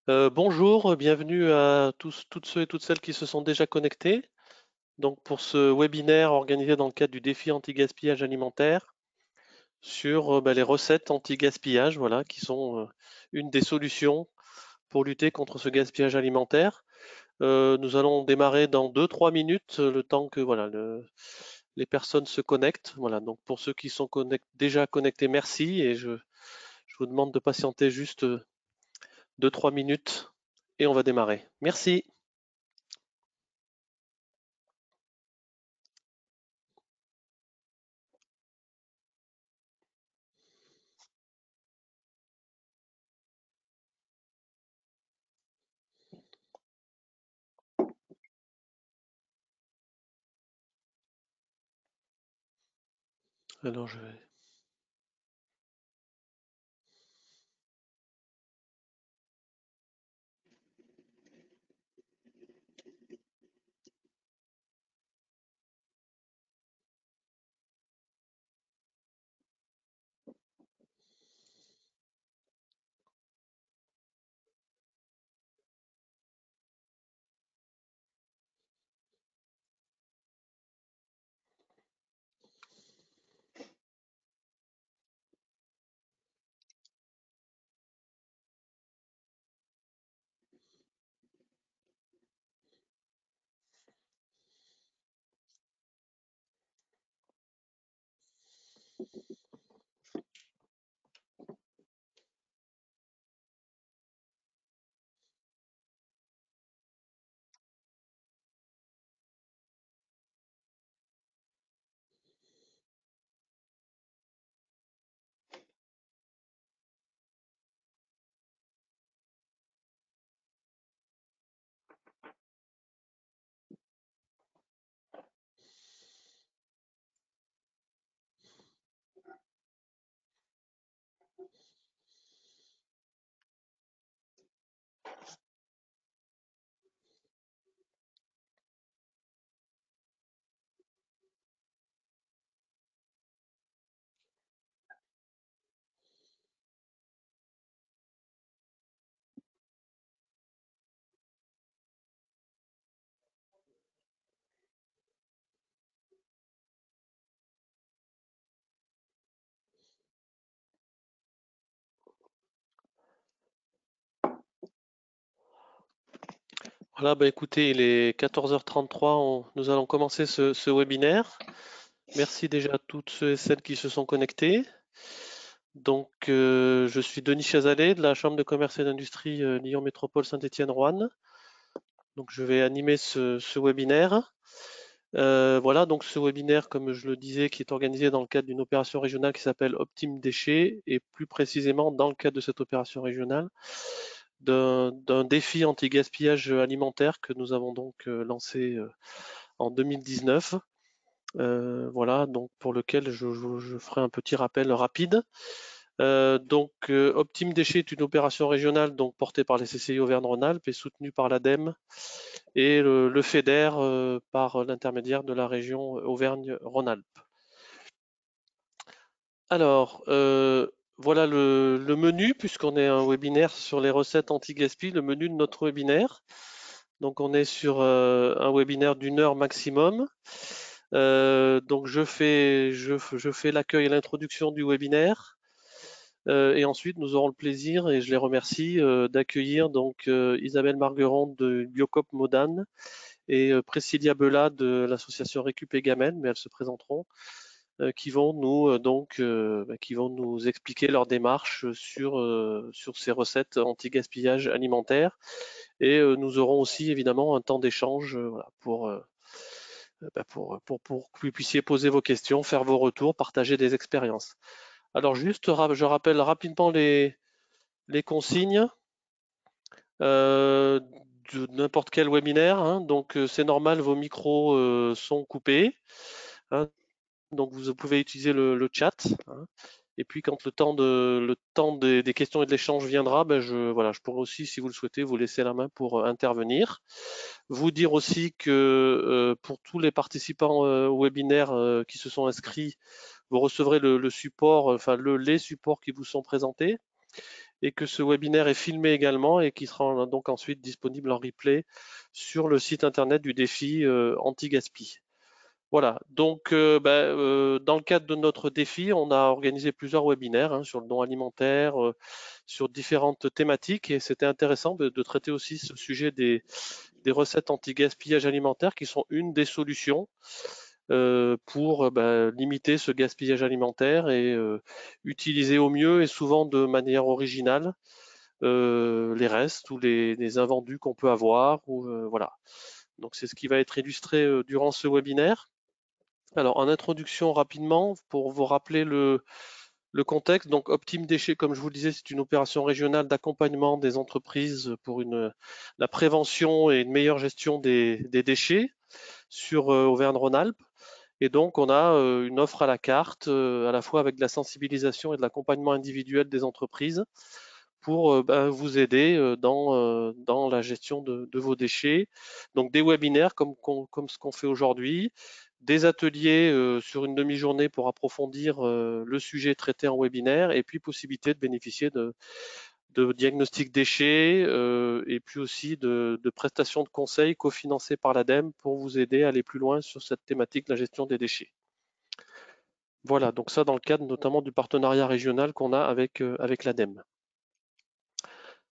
Bonjour, bienvenue à tous, toutes ceux et toutes celles qui se sont déjà connectés. Donc pour ce webinaire organisé dans le cadre du défi anti-gaspillage alimentaire sur les recettes anti-gaspillage, voilà, qui sont une des solutions pour lutter contre ce gaspillage alimentaire. Nous allons démarrer dans 2-3 minutes, le temps que voilà, les personnes se connectent. Voilà, donc pour ceux qui sont déjà connectés, merci et je vous demande de patienter juste 2-3 minutes et on va démarrer. Merci. Alors je vais. Voilà, bah écoutez, il est 14h33, nous allons commencer ce webinaire. Merci déjà à toutes ceux et celles qui se sont connectés. Donc, je suis Denis Chazalet de la Chambre de commerce et d'industrie Lyon Métropole Saint-Étienne-Roanne. Donc, je vais animer ce webinaire. Voilà, donc ce webinaire, comme je le disais, qui est organisé dans le cadre d'une opération régionale qui s'appelle Optime Déchets, et plus précisément dans le cadre de cette opération régionale, d'un défi anti-gaspillage alimentaire que nous avons donc lancé en 2019. Voilà, donc pour lequel je ferai un petit rappel rapide. Optime Déchets est une opération régionale donc portée par les CCI Auvergne-Rhône-Alpes et soutenue par l'ADEME et le FEDER par l'intermédiaire de la région Auvergne-Rhône-Alpes. Alors, voilà le menu, puisqu'on est un webinaire sur les recettes anti-gaspi, le menu de notre webinaire. Donc, on est sur un webinaire d'1 heure maximum. Donc, je fais l'accueil et l'introduction du webinaire. Et ensuite, nous aurons le plaisir, et je les remercie, d'accueillir donc Isabelle Margueron de Biocop Modane et Priscilla Bella de l'association Récup et Gamène, mais elles se présenteront, qui vont qui vont nous expliquer leur démarche sur ces recettes anti-gaspillage alimentaire. Et nous aurons aussi évidemment un temps d'échange voilà, pour que vous puissiez poser vos questions, faire vos retours, partager des expériences. Alors juste, je rappelle rapidement les consignes euh, de n'importe quel webinaire, hein. Donc c'est normal, vos micros sont coupés, hein. Donc vous pouvez utiliser le chat, hein. Et puis quand le temps des questions et de l'échange viendra, ben voilà, je pourrai aussi, si vous le souhaitez, vous laisser la main pour intervenir. Vous dire aussi que pour tous les participants au webinaire qui se sont inscrits, vous recevrez le support, enfin les supports qui vous sont présentés. et que ce webinaire est filmé également et qui sera donc ensuite disponible en replay sur le site internet du défi anti-gaspi. Voilà, donc dans le cadre de notre défi, on a organisé plusieurs webinaires sur le don alimentaire, sur différentes thématiques, et c'était intéressant de traiter aussi ce sujet des recettes anti-gaspillage alimentaire qui sont une des solutions pour limiter ce gaspillage alimentaire et utiliser au mieux et souvent de manière originale les restes ou les invendus qu'on peut avoir. Voilà. Donc c'est ce qui va être illustré durant ce webinaire. Alors en introduction rapidement, pour vous rappeler le contexte, donc Optime Déchets, comme je vous le disais, c'est une opération régionale d'accompagnement des entreprises pour la prévention et une meilleure gestion des déchets sur Auvergne-Rhône-Alpes. Et donc, on a une offre à la carte, à la fois avec de la sensibilisation et de l'accompagnement individuel des entreprises pour vous aider dans la gestion de vos déchets. Donc, des webinaires comme ce qu'on fait aujourd'hui, des ateliers sur une demi-journée pour approfondir le sujet traité en webinaire, et puis possibilité de bénéficier de diagnostics déchets et puis aussi de prestations de conseils cofinancées par l'ADEME pour vous aider à aller plus loin sur cette thématique de la gestion des déchets. Voilà, donc ça dans le cadre notamment du partenariat régional qu'on a avec l'ADEME.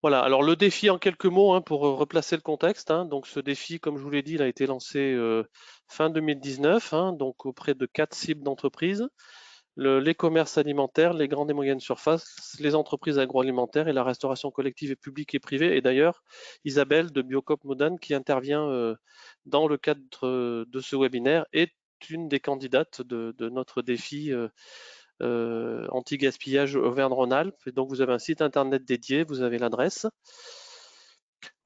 Voilà, alors le défi en quelques mots pour replacer le contexte. Donc ce défi, comme je vous l'ai dit, il a été lancé fin 2019, donc auprès de 4 cibles d'entreprises. Les commerces alimentaires, les grandes et moyennes surfaces, les entreprises agroalimentaires et la restauration collective et publique et privée. Et d'ailleurs, Isabelle de Biocop Modane, qui intervient dans le cadre de ce webinaire, est une des candidates de notre défi anti-gaspillage Auvergne-Rhône-Alpes. Et donc, vous avez un site internet dédié, vous avez l'adresse.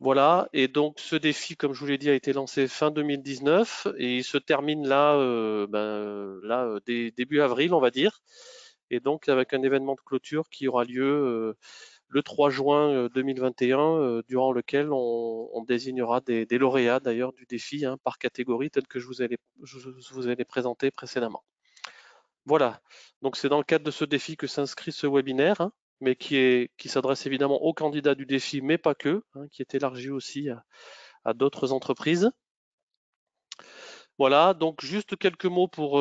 Voilà, et donc ce défi, comme je vous l'ai dit, a été lancé fin 2019 et il se termine là, début avril, on va dire. Et donc avec un événement de clôture qui aura lieu le 3 juin 2021, durant lequel on désignera des lauréats d'ailleurs du défi par catégorie, tel que je vous ai les présenté précédemment. Voilà, donc c'est dans le cadre de ce défi que s'inscrit ce webinaire, mais qui s'adresse évidemment aux candidats du défi, mais pas que, qui est élargi aussi à d'autres entreprises. Voilà, donc juste quelques mots pour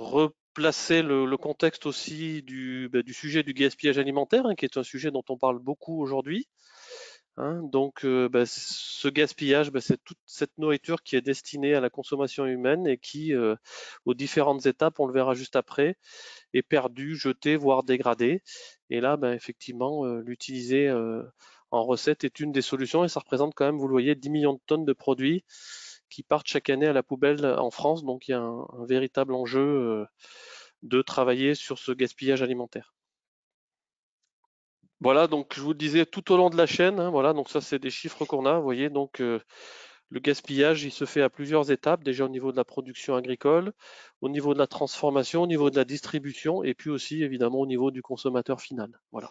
replacer le contexte aussi du sujet du gaspillage alimentaire, qui est un sujet dont on parle beaucoup aujourd'hui. Donc, ce gaspillage, c'est toute cette nourriture qui est destinée à la consommation humaine et qui, aux différentes étapes, on le verra juste après, est perdue, jetée, voire dégradée. Et là, effectivement, l'utiliser en recette est une des solutions et ça représente quand même, vous le voyez, 10 millions de tonnes de produits qui partent chaque année à la poubelle en France. Donc, il y a un véritable enjeu de travailler sur ce gaspillage alimentaire. Voilà, donc je vous le disais tout au long de la chaîne, voilà, donc ça c'est des chiffres qu'on a, vous voyez, donc le gaspillage il se fait à plusieurs étapes, déjà au niveau de la production agricole, au niveau de la transformation, au niveau de la distribution et puis aussi évidemment au niveau du consommateur final. Voilà.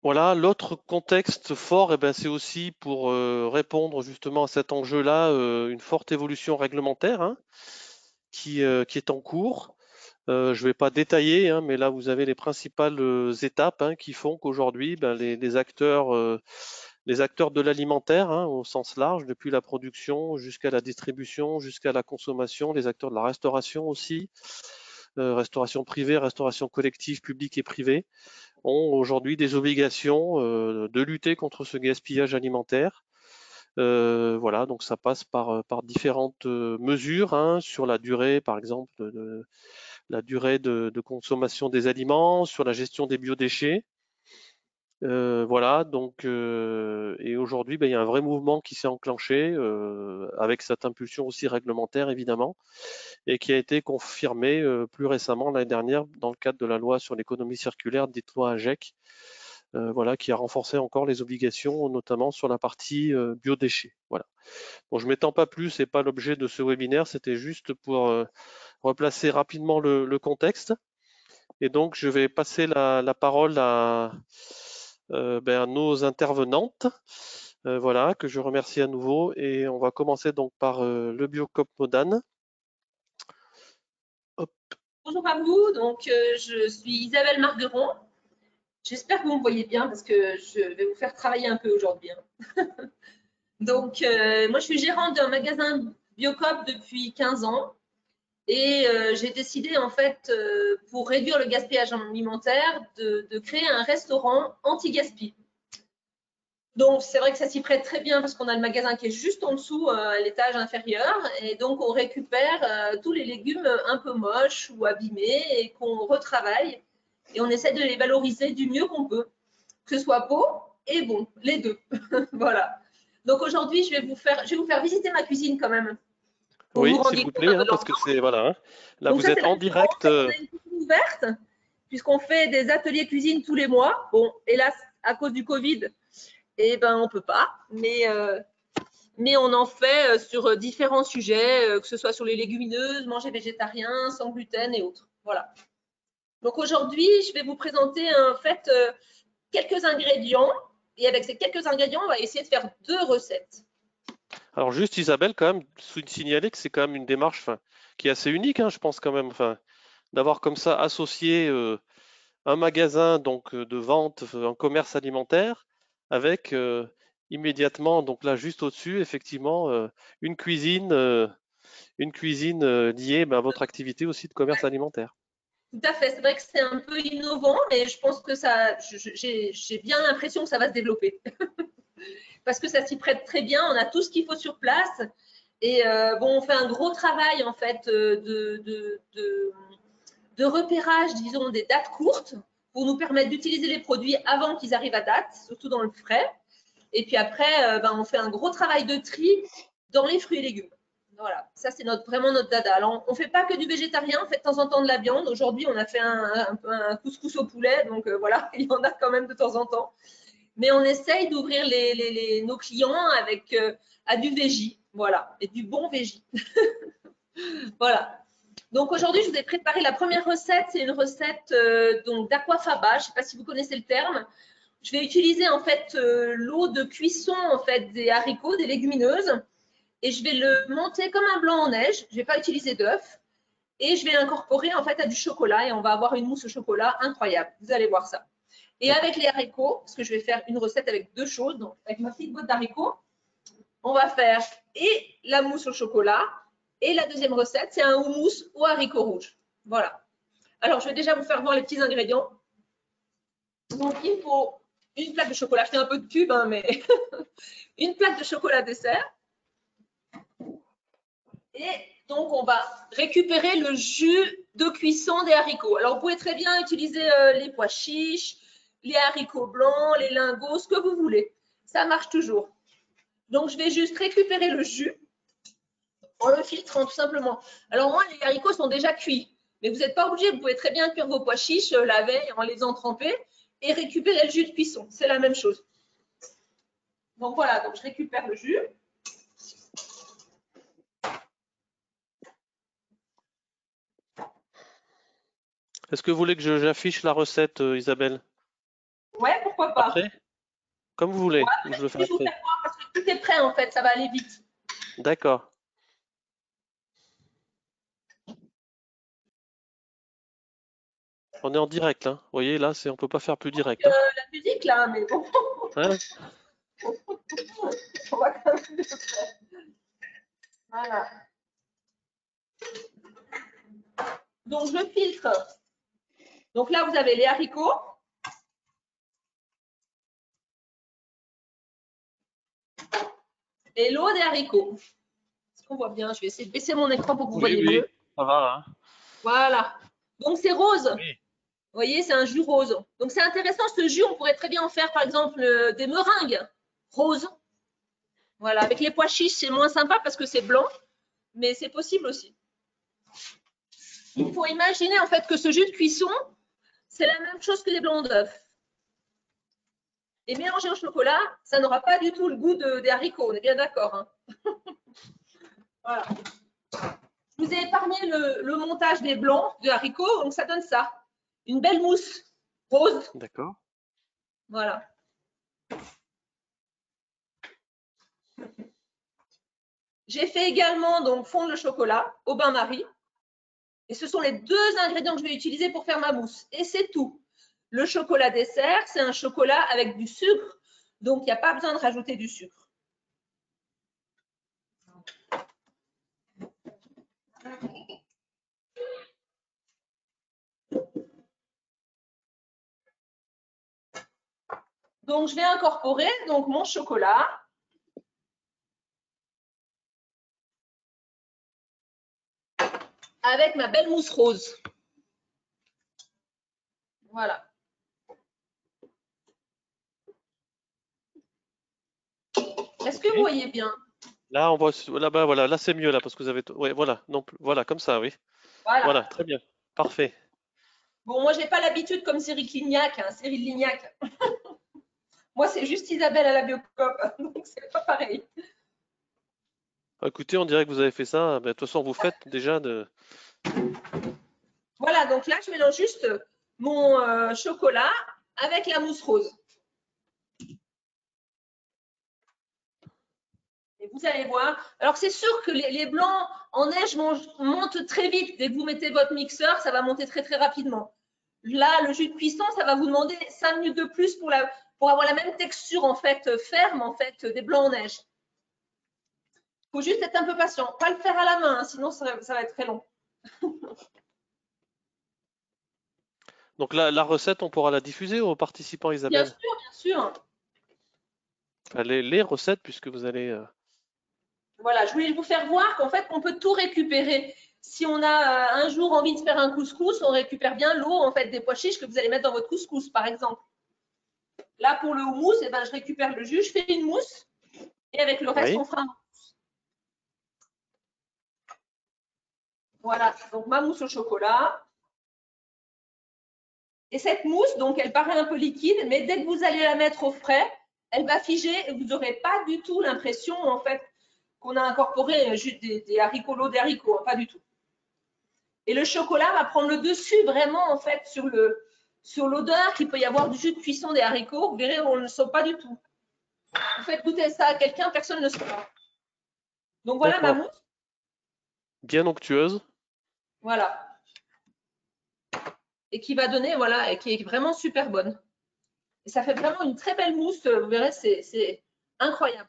Voilà, l'autre contexte fort, c'est aussi pour répondre justement à cet enjeu-là, une forte évolution réglementaire qui est en cours. Je ne vais pas détailler, mais là vous avez les principales étapes qui font qu'aujourd'hui, les acteurs de l'alimentaire, au sens large, depuis la production jusqu'à la distribution, jusqu'à la consommation, les acteurs de la restauration aussi, restauration privée, restauration collective, publique et privée, ont aujourd'hui des obligations de lutter contre ce gaspillage alimentaire. Voilà, donc ça passe par différentes mesures sur la durée, par exemple, la durée de consommation des aliments, sur la gestion des biodéchets. Voilà, donc et aujourd'hui, il y a un vrai mouvement qui s'est enclenché avec cette impulsion aussi réglementaire évidemment, et qui a été confirmé plus récemment l'année dernière dans le cadre de la loi sur l'économie circulaire, dite loi AGEC, voilà, qui a renforcé encore les obligations, notamment sur la partie biodéchets. Voilà. Bon, je m'étends pas plus, c'est pas l'objet de ce webinaire, c'était juste pour replacer rapidement le contexte. Et donc, je vais passer la parole à nos intervenantes, voilà, que je remercie à nouveau. Et on va commencer donc par le Biocop Modane. Hop. Bonjour à vous, donc je suis Isabelle Margueron. J'espère que vous me voyez bien parce que je vais vous faire travailler un peu aujourd'hui, hein. Donc, moi, je suis gérante d'un magasin Biocoop depuis 15 ans et j'ai décidé, en fait, pour réduire le gaspillage alimentaire, de créer un restaurant anti-gaspi. Donc, c'est vrai que ça s'y prête très bien parce qu'on a le magasin qui est juste en dessous, à l'étage inférieur. Et donc, on récupère tous les légumes un peu moches ou abîmés et qu'on retravaille. Et on essaie de les valoriser du mieux qu'on peut, que ce soit beau et bon, les deux. Voilà. Donc, aujourd'hui, je vais vous faire visiter ma cuisine quand même, pour vous Oui, rendre s'il vous compte plaît, un peu hein, de parce que l'ambiance. c'est voilà, hein. Là Donc, vous ça, c'est êtes le en restaurant. direct. On a une cuisine ouverte, puisqu'on fait des ateliers cuisine tous les mois. Bon, hélas, à cause du Covid, eh ben, on peut pas. Mais on en fait sur différents sujets, que ce soit sur les légumineuses, manger végétarien, sans gluten et autres. Voilà. Donc aujourd'hui, je vais vous présenter en fait quelques ingrédients. Et avec ces quelques ingrédients, on va essayer de faire 2 recettes. Alors juste Isabelle, quand même, signaler que c'est quand même une démarche, enfin, qui est assez unique, hein, je pense quand même, enfin, d'avoir comme ça associé un magasin donc de vente, un commerce alimentaire, avec immédiatement donc là juste au-dessus, effectivement, une cuisine liée ben, à votre activité aussi de commerce alimentaire. Tout à fait. C'est vrai que c'est un peu innovant, mais je pense que ça, j'ai bien l'impression que ça va se développer. Parce que ça s'y prête très bien. On a tout ce qu'il faut sur place. Et bon, on fait un gros travail en fait de repérage, disons, des dates courtes pour nous permettre d'utiliser les produits avant qu'ils arrivent à date, surtout dans le frais. Et puis après, ben, on fait un gros travail de tri dans les fruits et légumes. Voilà, ça c'est vraiment notre dada. Alors, on ne fait pas que du végétarien, on fait de temps en temps de la viande. Aujourd'hui, on a fait un couscous au poulet, donc voilà, il y en a quand même de temps en temps. Mais on essaye d'ouvrir nos clients avec à du véggie, voilà, et du bon véggie. Voilà. Donc aujourd'hui, je vous ai préparé la première recette. C'est une recette donc d'aquafaba. Je ne sais pas si vous connaissez le terme. Je vais utiliser en fait l'eau de cuisson en fait des haricots, des légumineuses, et je vais le monter comme un blanc en neige. Je ne vais pas utiliser d'œuf et je vais l'incorporer en fait à du chocolat et on va avoir une mousse au chocolat incroyable. Vous allez voir ça. Et D'accord. avec les haricots, parce que je vais faire une recette avec 2 choses, donc avec ma petite boîte d'haricots, on va faire et la mousse au chocolat et la deuxième recette, c'est un houmous aux haricots rouges. Voilà. Alors, je vais déjà vous faire voir les petits ingrédients. Donc, il faut une plaque de chocolat. Je fais un peu de pub, hein, mais une plaque de chocolat dessert. Et donc, on va récupérer le jus de cuisson des haricots. Alors, vous pouvez très bien utiliser les pois chiches, les haricots blancs, les lingots, ce que vous voulez. Ça marche toujours. Donc, je vais juste récupérer le jus en le filtrant tout simplement. Alors, moi, les haricots sont déjà cuits. Mais vous n'êtes pas obligé, vous pouvez très bien cuire vos pois chiches la veille en les entrempant et récupérer le jus de cuisson. C'est la même chose. Donc voilà, donc je récupère le jus. Est-ce que vous voulez que j'affiche la recette, Isabelle, Ouais, pourquoi pas. après? Comme vous Ouais, voulez, ou je après, le je fais vais vous après. faire voir parce que tout est prêt en fait, ça va aller vite. D'accord. On est en direct, hein. Vous voyez, là, on peut pas faire plus direct, hein. La musique là, mais bon, Hein. on va quand même le faire. Voilà. Donc je filtre. Donc là, vous avez les haricots et l'eau des haricots. Est-ce qu'on voit bien? Je vais essayer de baisser mon écran pour que vous Oui, voyez oui, mieux. ça va, hein. Voilà. Donc c'est rose. Vous Oui. voyez, c'est un jus rose. Donc c'est intéressant ce jus. On pourrait très bien en faire par exemple des meringues roses. Voilà. Avec les pois chiches, c'est moins sympa parce que c'est blanc, mais c'est possible aussi. Il faut imaginer en fait que ce jus de cuisson, c'est la même chose que les blancs d'œufs. Et mélangé au chocolat, ça n'aura pas du tout le goût des haricots, on est bien d'accord, hein. Voilà. Je vous ai épargné le montage des blancs de haricots, donc ça donne ça. Une belle mousse rose. D'accord. Voilà. J'ai fait également donc fondre le chocolat au bain-marie. Et ce sont les 2 ingrédients que je vais utiliser pour faire ma mousse. Et c'est tout. Le chocolat dessert, c'est un chocolat avec du sucre, donc il n'y a pas besoin de rajouter du sucre. Donc, je vais incorporer donc, mon chocolat. Avec ma belle mousse rose. Voilà. Est-ce que vous voyez bien? Là, on voit là-bas, voilà, là c'est mieux là parce que vous avez, ouais, voilà, non, voilà, comme ça, oui, voilà, Voilà. très bien, parfait. Bon, moi, j'ai pas l'habitude comme Cyril Lignac, Cyril Lignac. Moi, c'est juste Isabelle à la Biocop, donc c'est pas pareil. Écoutez, on dirait que vous avez fait ça. Ben, de toute façon, vous faites déjà de. Voilà, donc là, je mélange juste mon chocolat avec la mousse rose. Et vous allez voir. Alors, c'est sûr que les blancs en neige montent très vite. Dès que vous mettez votre mixeur, ça va monter très, très rapidement. Là, le jus de cuisson, ça va vous demander 5 minutes de plus pour avoir la même texture, en fait, ferme, en fait, des blancs en neige. Il faut juste être un peu patient. Pas le faire à la main, sinon ça va être très long. Donc la recette, on pourra la diffuser aux participants, Bien Isabelle. sûr, bien sûr. Enfin, les recettes, puisque vous allez. Voilà, je voulais vous faire voir qu'en fait, on peut tout récupérer. Si on a un jour envie de faire un couscous, on récupère bien l'eau en fait des pois chiches que vous allez mettre dans votre couscous, par exemple. Là, pour le houmous, eh ben, je récupère le jus, je fais une mousse et avec le reste, Oui, on fera un mousse. Voilà, donc ma mousse au chocolat. Et cette mousse, donc, elle paraît un peu liquide, mais dès que vous allez la mettre au frais, elle va figer et vous n'aurez pas du tout l'impression, en fait, qu'on a incorporé juste des haricots, l'eau des haricots, hein, pas du tout. Et le chocolat va prendre le dessus vraiment, en fait, sur l'odeur qu'il peut y avoir du jus de cuisson des haricots. Vous verrez, on ne le sent pas du tout. Vous faites goûter ça à quelqu'un, personne ne le saura. Donc voilà ma d'accord. mousse. Bien onctueuse. Voilà. Et qui va donner, voilà, et qui est vraiment super bonne. Et ça fait vraiment une très belle mousse. Vous verrez, c'est incroyable.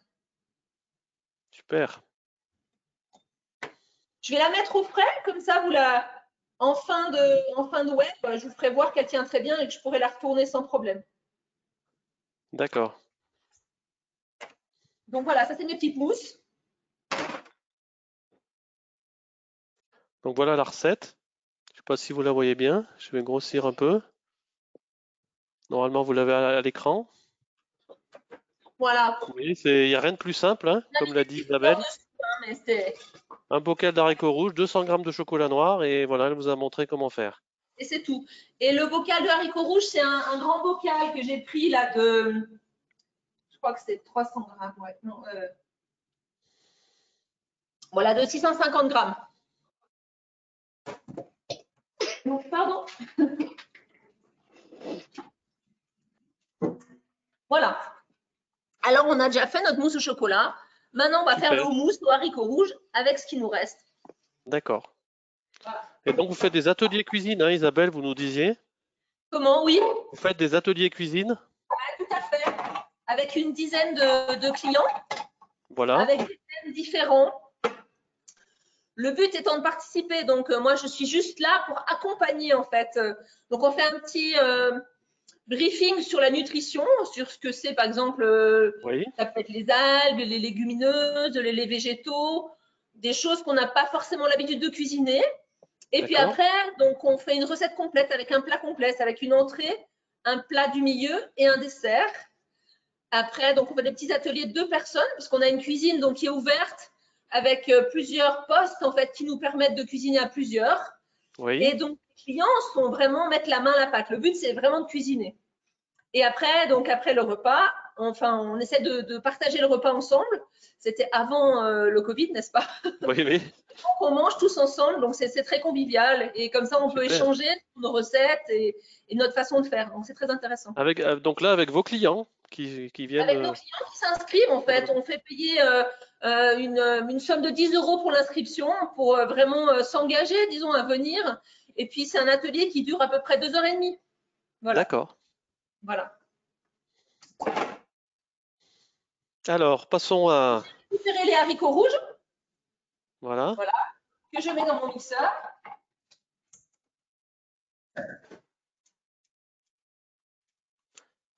Super. Je vais la mettre au frais, comme ça, en fin de web, je vous ferai voir qu'elle tient très bien et que je pourrai la retourner sans problème. D'accord. Donc voilà, ça c'est mes petites mousses. Donc voilà la recette. Je ne sais pas si vous la voyez bien. Je vais grossir un peu. Normalement, vous l'avez à l'écran. Voilà. Oui, il n'y a rien de plus simple, hein, On a mis comme l'a des dit petites fleurs Isabelle. dessus, hein, mais c'est Un bocal d'haricots rouges, 200 grammes de chocolat noir, et voilà, elle vous a montré comment faire. et c'est tout. Et le bocal de haricots rouges, c'est un grand bocal que j'ai pris là je crois que c'est 300 grammes. Ouais, non, voilà, de 650 grammes. Donc, pardon. Voilà. Alors, on a déjà fait notre mousse au chocolat. Maintenant, on va faire le Super. houmous aux haricots rouges avec ce qui nous reste. D'accord. Voilà. Et donc, vous faites des ateliers cuisine, hein, Isabelle, vous nous disiez. Comment? Oui, Vous faites des ateliers cuisine. tout à fait. Avec une dizaine de clients, Voilà. avec des thèmes différents. Le but étant de participer, donc moi je suis juste là pour accompagner en fait. Donc on fait un petit briefing sur la nutrition, sur ce que c'est par exemple, Oui. ça peut être les algues, les légumineuses, les laits végétaux, des choses qu'on n'a pas forcément l'habitude de cuisiner. Et puis D'accord. après, donc on fait une recette complète avec un plat complet, avec une entrée, un plat du milieu et un dessert. Après, donc on fait des petits ateliers de 2 personnes, parce qu'on a une cuisine donc, qui est ouverte avec plusieurs postes en fait qui nous permettent de cuisiner à plusieurs. Oui. Et donc les clients sont vraiment mettre la main à la pâte. Le but c'est vraiment de cuisiner. Et après, donc après le repas, Enfin, on essaie de partager le repas ensemble. C'était avant le Covid, n'est-ce pas? Oui, oui, On mange tous ensemble, donc c'est très convivial. Et comme ça, on peut super. échanger sur nos recettes et notre façon de faire. Donc c'est très intéressant. Avec, donc là, avec vos clients qui viennent. Avec nos clients qui s'inscrivent, en fait, on fait payer une somme de 10 euros pour l'inscription, pour vraiment s'engager, disons, à venir. Et puis, c'est un atelier qui dure à peu près 2 h 30. Voilà. D'accord. Voilà. Alors, passons à. Vous préférez les haricots rouges, Voilà. voilà, que je mets dans mon mixeur.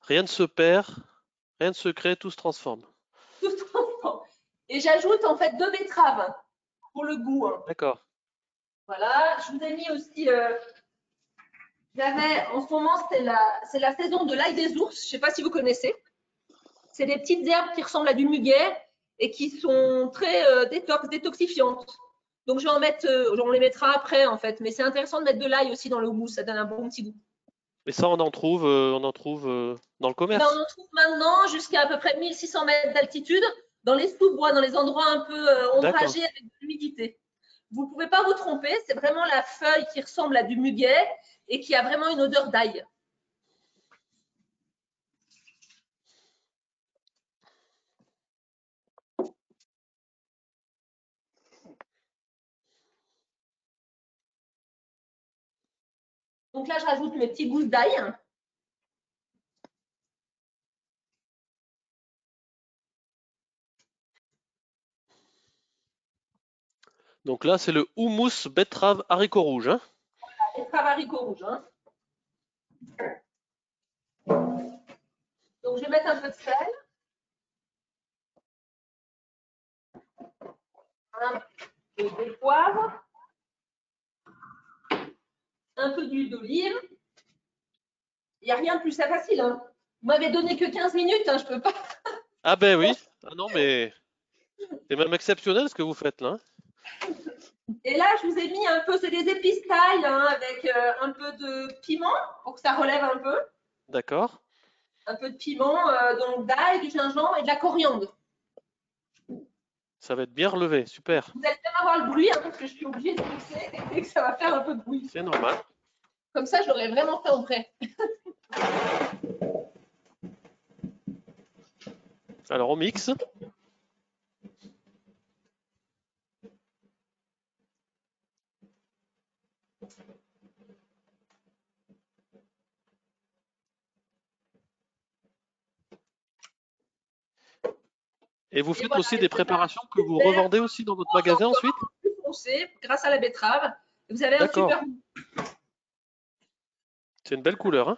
Rien ne se perd, rien ne se crée, tout se transforme. Tout ensemble. Et j'ajoute en fait 2 betteraves pour le goût, hein. D'accord. Voilà. Je vous ai mis aussi. J'avais en ce moment, c'est la saison de l'ail des ours. Je ne sais pas si vous connaissez. C'est des petites herbes qui ressemblent à du muguet et qui sont très détoxifiantes. Donc je vais en mettre, on les mettra après en fait, mais c'est intéressant de mettre de l'ail aussi dans le houmous, ça donne un bon petit goût. Et ça, on en trouve dans le Et ben, on commerce. en trouve maintenant jusqu'à à peu près 1600 mètres d'altitude, dans les sous-bois, dans les endroits un peu D'accord. ombragés avec de l'humidité. Vous ne pouvez pas vous tromper, c'est vraiment la feuille qui ressemble à du muguet et qui a vraiment une odeur d'ail. Donc là, je rajoute mes petites gousses d'ail. Donc là, c'est le houmous betterave haricots rouges, hein. Betterave haricots rouges, hein. Donc je vais mettre un peu de sel, un peu de poivre, un peu d'huile d'olive. Il n'y a rien de plus facile, hein. Vous m'avez donné que 15 minutes, hein, je peux pas. Ah ben oui. Ah non, mais c'est même exceptionnel ce que vous faites là, hein. Et là, je vous ai mis un peu, c'est des épices thaï, hein, avec un peu de piment pour que ça relève un peu. D'accord. Un peu de piment, donc d'ail, du gingembre et de la coriandre. Ça va être bien relevé. Super. Vous allez bien avoir le bruit, hein, parce que je suis obligée de pousser et que ça va faire un peu de bruit. C'est normal. Comme ça, je l'aurais vraiment fait en vrai. Alors on mixe. Et vous Et faites voilà, aussi et des ça va préparations que vous revendez aussi dans votre magasin ensuite? plus foncé grâce à la betterave. Vous avez un D'accord. super goût. C'est une belle couleur, hein?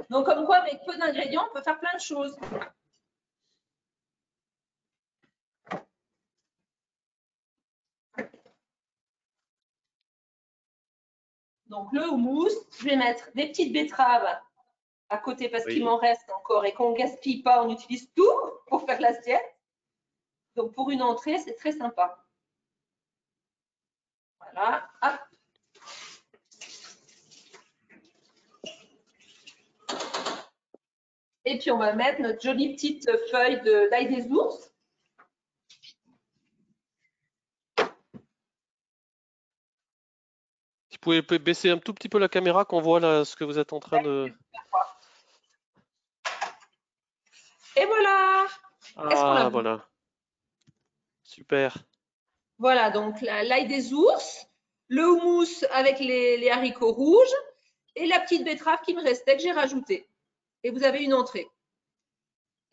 Donc, comme quoi, avec peu d'ingrédients, on peut faire plein de choses. Donc, le houmous, je vais mettre des petites betteraves à côté parce qu'il Oui. m'en reste encore et qu'on ne gaspille pas, on utilise tout pour faire l'assiette. Donc, pour une entrée, c'est très sympa. Voilà. Hop. Et puis, on va mettre notre jolie petite feuille d'ail des ours. Si vous pouvez baisser un tout petit peu la caméra qu'on voit là ce que vous êtes en train de. Et voilà. Est-ce qu'on l'a Ah vu? voilà. Super. Voilà, donc l'ail des ours, le houmous avec les haricots rouges et la petite betterave qui me restait que j'ai rajoutée. Et vous avez une entrée.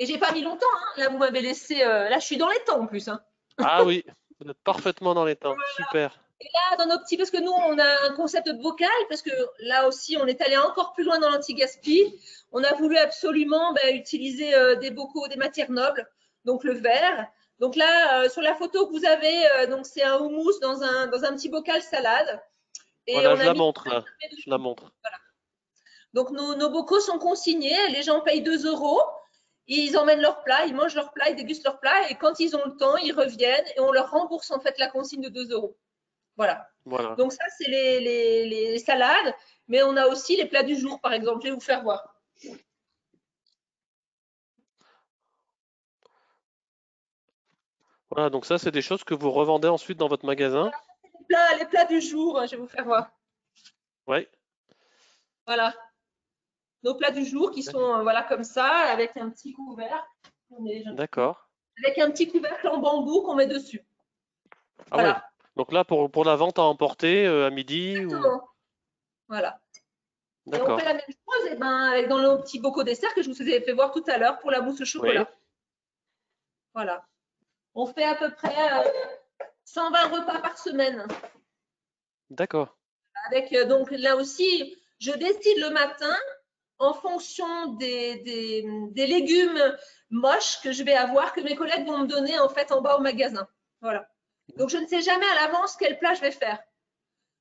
Et j'ai pas mis longtemps, hein. Là, vous m'avez laissé. Là, je suis dans les temps en plus, hein. Ah oui, vous êtes parfaitement dans les temps. Super. Là, dans nos petits, parce que nous, on a un concept bocal, parce que là aussi, on est allé encore plus loin dans l'anti-gaspi. On a voulu absolument utiliser des bocaux, des matières nobles, donc le verre. Donc là, sur la photo que vous avez, donc c'est un houmous dans un petit bocal salade. Et Voilà, on je a la mis montre là. Je la montre. donc nos bocaux sont consignés, les gens payent 2 euros, ils emmènent leur plat, ils mangent leur plat, ils dégustent leur plat et quand ils ont le temps, ils reviennent et on leur rembourse en fait la consigne de 2 euros. Voilà. Voilà. Donc ça, c'est les salades, mais on a aussi les plats du jour, par exemple. Je vais vous faire voir. Voilà, donc ça, c'est des choses que vous revendez ensuite dans votre magasin. Les plats du jour, je vais vous faire voir. Ouais, Voilà, nos plats du jour qui sont voilà comme ça, avec un petit couvercle. d'accord. Avec un petit couvercle en bambou qu'on met dessus. Ah ouais. Voilà, Donc là, pour la vente à emporter à midi ou... exactement. Voilà. Et on fait D'accord. la même chose et ben, dans nos petits bocaux dessert que je vous ai fait voir tout à l'heure pour la mousse au Oui, chocolat. Voilà. On fait à peu près 120 repas par semaine. d'accord. Avec, donc là aussi, je décide le matin en fonction des légumes moches que je vais avoir, que mes collègues vont me donner en fait en bas au magasin. Voilà. Donc je ne sais jamais à l'avance quel plat je vais faire.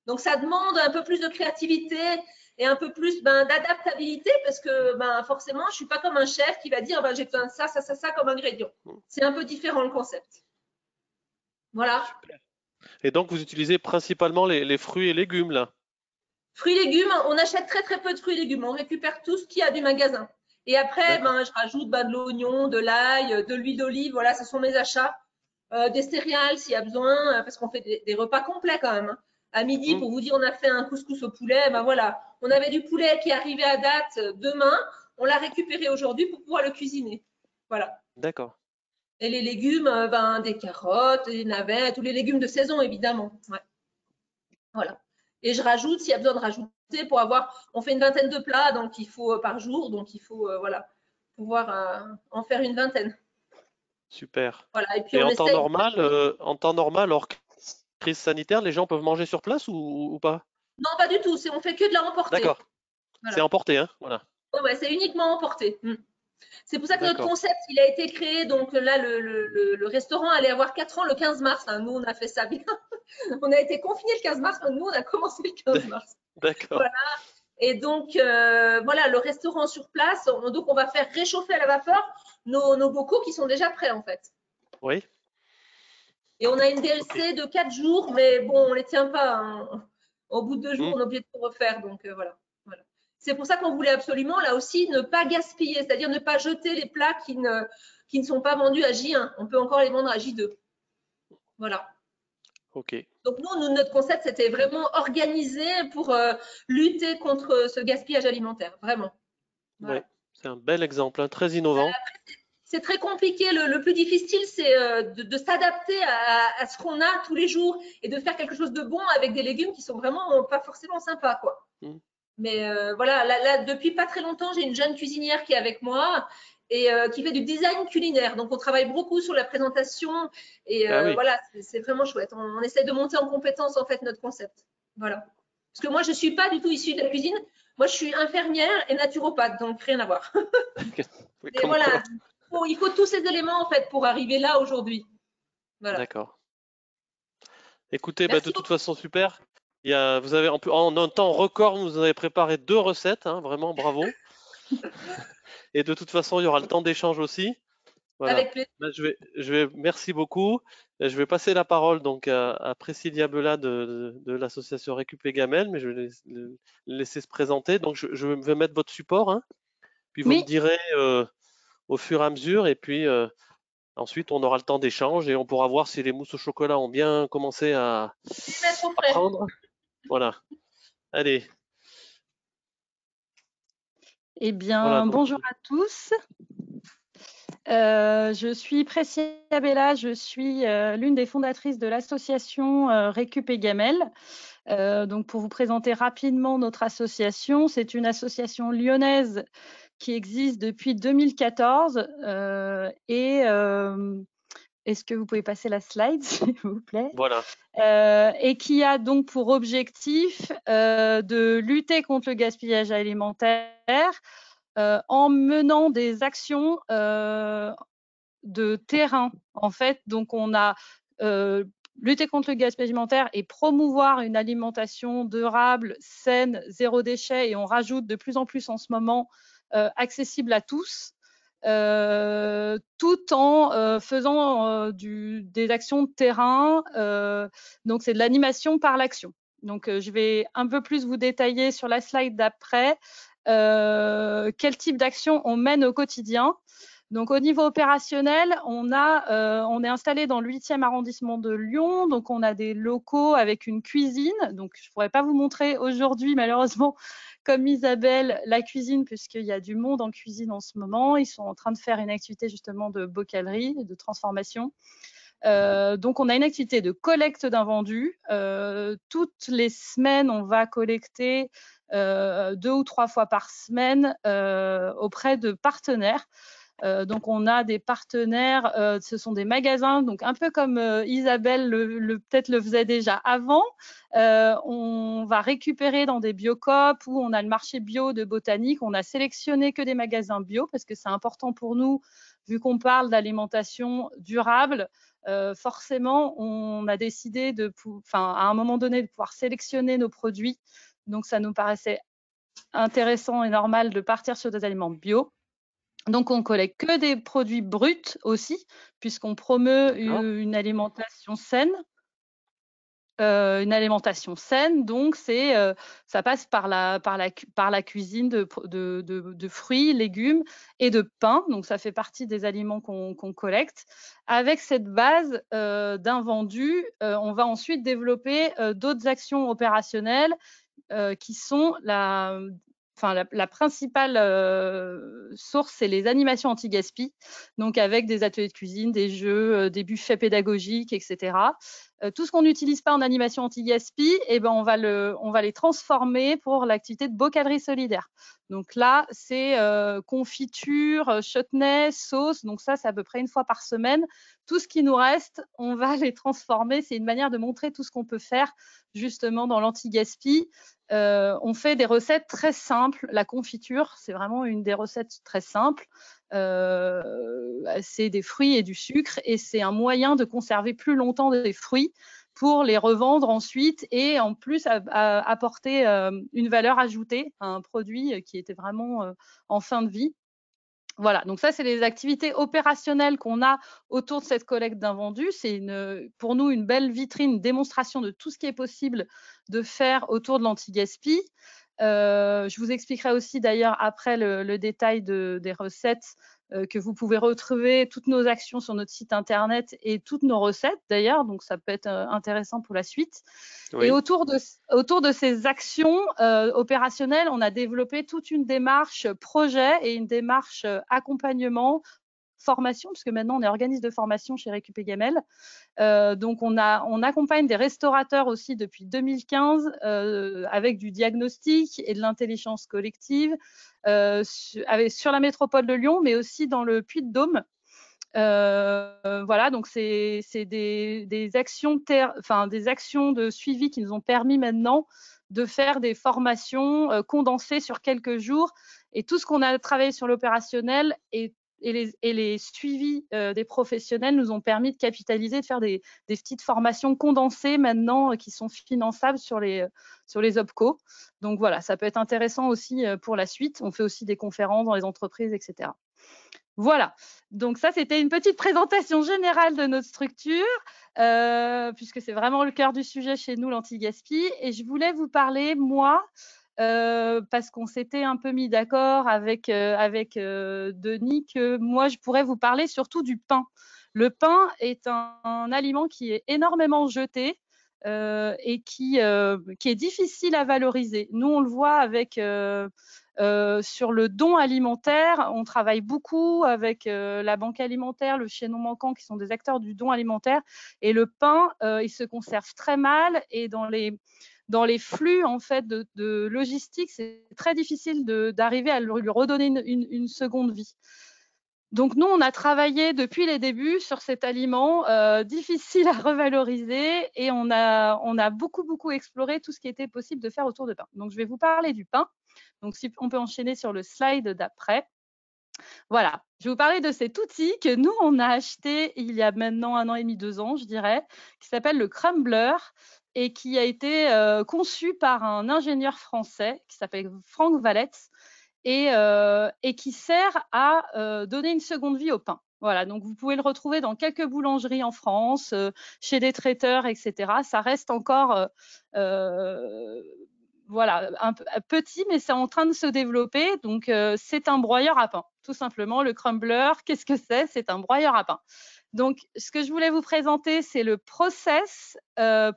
Donc ça demande un peu plus de créativité et un peu plus d'adaptabilité parce que forcément, je ne suis pas comme un chef qui va dire j'ai besoin de ça, ça, ça, ça comme ingrédient. C'est un peu différent le concept. Voilà. Super. Et donc, vous utilisez principalement les fruits et légumes, là. Fruits et légumes, on achète très très peu de fruits et légumes. On récupère tout ce qu'il y a du magasin. Et après, D'accord. je rajoute de l'oignon, de l'ail, de l'huile d'olive. Voilà, ce sont mes achats. Des céréales s'il y a besoin, parce qu'on fait des repas complets quand même, hein. À midi, Hmm, pour vous dire, on a fait un couscous au poulet. Ben voilà, on avait du poulet qui arrivait à date demain. On l'a récupéré aujourd'hui pour pouvoir le cuisiner. Voilà. d'accord. Et les légumes, des carottes, des navets, tous les légumes de saison évidemment. Ouais. Voilà. Et je rajoute s'il y a besoin de rajouter pour avoir. On fait une vingtaine de plats, donc il faut par jour, donc il faut voilà pouvoir en faire une vingtaine. Super. Voilà. Et puis Et on essaye. en temps normal, hors crise sanitaire, les gens peuvent manger sur place ou pas? Non, pas du tout. On fait que de la emporter. D'accord. C'est Voilà. emporté, hein? Voilà. Ouais, ouais, c'est uniquement emporté. C'est pour ça que notre D'accord. concept, il a été créé. Donc là, le restaurant allait avoir 4 ans le 15 mars, hein. Nous, on a fait ça bien. On a été confinés le 15 mars. Nous, on a commencé le 15 mars. D'accord. Voilà. Et donc, voilà, le restaurant sur place, donc on va faire réchauffer à la vapeur nos bocaux qui sont déjà prêts en fait. Oui. Et on a une Ok. DLC de 4 jours, mais bon, on ne les tient pas, hein. Au bout de 2 jours, Hmm, on est obligé de tout refaire. Donc voilà. Voilà. C'est pour ça qu'on voulait absolument, là aussi, ne pas gaspiller, c'est-à-dire ne pas jeter les plats qui ne sont pas vendus à J1. On peut encore les vendre à J2. Voilà. ok. Donc notre concept, c'était vraiment organisé pour lutter contre ce gaspillage alimentaire. Vraiment. Oui. Voilà. C'est un bel exemple, hein, très innovant. C'est très compliqué. Le plus difficile, c'est de s'adapter à ce qu'on a tous les jours et de faire quelque chose de bon avec des légumes qui sont vraiment pas forcément sympas, quoi. Hmm. Mais voilà, là, depuis pas très longtemps, j'ai une jeune cuisinière qui est avec moi et qui fait du design culinaire. Donc, on travaille beaucoup sur la présentation et Ah oui. voilà, c'est vraiment chouette. On essaie de monter en compétence en fait notre concept. Voilà. Parce que moi, je suis pas du tout issue de la cuisine. Moi, je suis infirmière et naturopathe, donc rien à voir. Mais Comme quoi. voilà, il faut tous ces éléments en fait pour arriver là aujourd'hui. Voilà. D'accord. Écoutez, bah, de Merci toute beaucoup. façon, super. Vous avez en un temps record, vous avez préparé deux recettes, hein, vraiment bravo. Et de toute façon, il y aura le temps d'échange aussi. Voilà. Avec plaisir. Bah, merci beaucoup. Je vais passer la parole donc à Priscilla Bela de l'association Récup les Gamelles, mais je vais le laisser se présenter. Donc, je vais mettre votre support, hein, puis vous me Oui, direz au fur et à mesure, et puis ensuite on aura le temps d'échange et on pourra voir si les mousses au chocolat ont bien commencé Les mettre au à frais. prendre. Voilà. Allez, eh voilà. bien, Donc, bonjour à tous. Je suis Pressia Bella, je suis l'une des fondatrices de l'association Récup et Gamelle. Donc, pour vous présenter rapidement notre association, c'est une association lyonnaise qui existe depuis 2014 est-ce que vous pouvez passer la slide, s'il vous plaît? voilà. Et qui a donc pour objectif de lutter contre le gaspillage alimentaire en menant des actions de terrain. En fait, donc on a lutter contre le gaspillage alimentaire et promouvoir une alimentation durable, saine, zéro déchet, et on rajoute de plus en plus en ce moment accessible à tous. Tout en faisant des actions de terrain. Donc, c'est de l'animation par l'action. Donc, je vais un peu plus vous détailler sur la slide d'après quel type d'action on mène au quotidien. Donc, au niveau opérationnel, on est installé dans le 8e arrondissement de Lyon. Donc, on a des locaux avec une cuisine. Donc, je ne pourrais pas vous montrer aujourd'hui, malheureusement, comme Isabelle, la cuisine, puisqu'il y a du monde en cuisine en ce moment. Ils sont en train de faire une activité justement de bocalerie, de transformation. Donc, on a une activité de collecte d'invendus. Toutes les semaines, on va collecter 2 ou 3 fois par semaine auprès de partenaires. Donc, on a des partenaires, ce sont des magasins, donc un peu comme Isabelle peut-être le faisait déjà avant. On va récupérer dans des biocoop où on a le marché bio de botanique. On a sélectionné que des magasins bio parce que c'est important pour nous, vu qu'on parle d'alimentation durable. Forcément, on a décidé à un moment donné de pouvoir sélectionner nos produits. Donc, ça nous paraissait intéressant et normal de partir sur des aliments bio. Donc, on collecte que des produits bruts aussi, puisqu'on promeut une alimentation saine. Donc ça passe par la cuisine de fruits, légumes et de pain. Donc, ça fait partie des aliments qu'on collecte. Avec cette base d'invendus, on va ensuite développer d'autres actions opérationnelles qui sont la principale source, c'est les animations anti-gaspi, donc avec des ateliers de cuisine, des jeux, des buffets pédagogiques, etc. Tout ce qu'on n'utilise pas en animation anti-gaspi, on va les transformer pour l'activité de bocalerie solidaire. Donc là, c'est confiture, chutney, sauce. Donc ça, c'est à peu près 1 fois par semaine. Tout ce qui nous reste, on va les transformer. C'est une manière de montrer tout ce qu'on peut faire justement dans l'anti-gaspi. On fait des recettes très simples. La confiture, c'est vraiment une des recettes très simples. C'est des fruits et du sucre et c'est un moyen de conserver plus longtemps des fruits pour les revendre ensuite et en plus apporter une valeur ajoutée à un produit qui était vraiment en fin de vie. Voilà, donc ça, c'est les activités opérationnelles qu'on a autour de cette collecte d'invendus. C'est pour nous une belle vitrine, une démonstration de tout ce qui est possible de faire autour de l'anti-gaspi. Je vous expliquerai aussi d'ailleurs après le détail des recettes que vous pouvez retrouver toutes nos actions sur notre site internet et toutes nos recettes d'ailleurs, donc ça peut être intéressant pour la suite. Oui. Et autour de ces actions opérationnelles, on a développé toute une démarche projet et une démarche accompagnement, formation, puisque maintenant on est organisme de formation chez Récup et Gamel. Donc on accompagne des restaurateurs aussi depuis 2015 avec du diagnostic et de l'intelligence collective sur la métropole de Lyon, mais aussi dans le Puy-de-Dôme. Voilà, donc c'est des actions de suivi qui nous ont permis maintenant de faire des formations condensées sur quelques jours. Et tout ce qu'on a travaillé sur l'opérationnel et les suivis des professionnels nous ont permis de capitaliser, de faire des petites formations condensées maintenant qui sont finançables sur les OPCO. Donc voilà, ça peut être intéressant aussi pour la suite. On fait aussi des conférences dans les entreprises, etc. Voilà, donc ça, c'était une petite présentation générale de notre structure, puisque c'est vraiment le cœur du sujet chez nous, l'anti-gaspi. Et je voulais vous parler, moi, parce qu'on s'était un peu mis d'accord avec Denis, que moi, je pourrais vous parler surtout du pain. Le pain est un aliment qui est énormément jeté et qui est difficile à valoriser. Nous, on le voit avec... sur le don alimentaire, on travaille beaucoup avec la Banque alimentaire, le Chaînon manquant, qui sont des acteurs du don alimentaire. Et le pain, il se conserve très mal. Et dans les flux en fait de logistique, c'est très difficile d'arriver à lui redonner une seconde vie. Donc nous, on a travaillé depuis les débuts sur cet aliment difficile à revaloriser et on a beaucoup exploré tout ce qui était possible de faire autour de pain. Donc je vais vous parler du pain. Donc si on peut enchaîner sur le slide d'après. Voilà, je vais vous parler de cet outil que nous, on a acheté il y a maintenant 1 an et demi, 2 ans, je dirais, qui s'appelle le Crumbler et qui a été conçu par un ingénieur français qui s'appelle Franck Valette et qui sert à donner une seconde vie au pain. Voilà, donc vous pouvez le retrouver dans quelques boulangeries en France, chez des traiteurs, etc. Ça reste encore voilà, un peu petit, mais c'est en train de se développer. Donc, c'est un broyeur à pain, tout simplement. Le crumbler, qu'est-ce que c'est? C'est un broyeur à pain. Donc, ce que je voulais vous présenter, c'est le process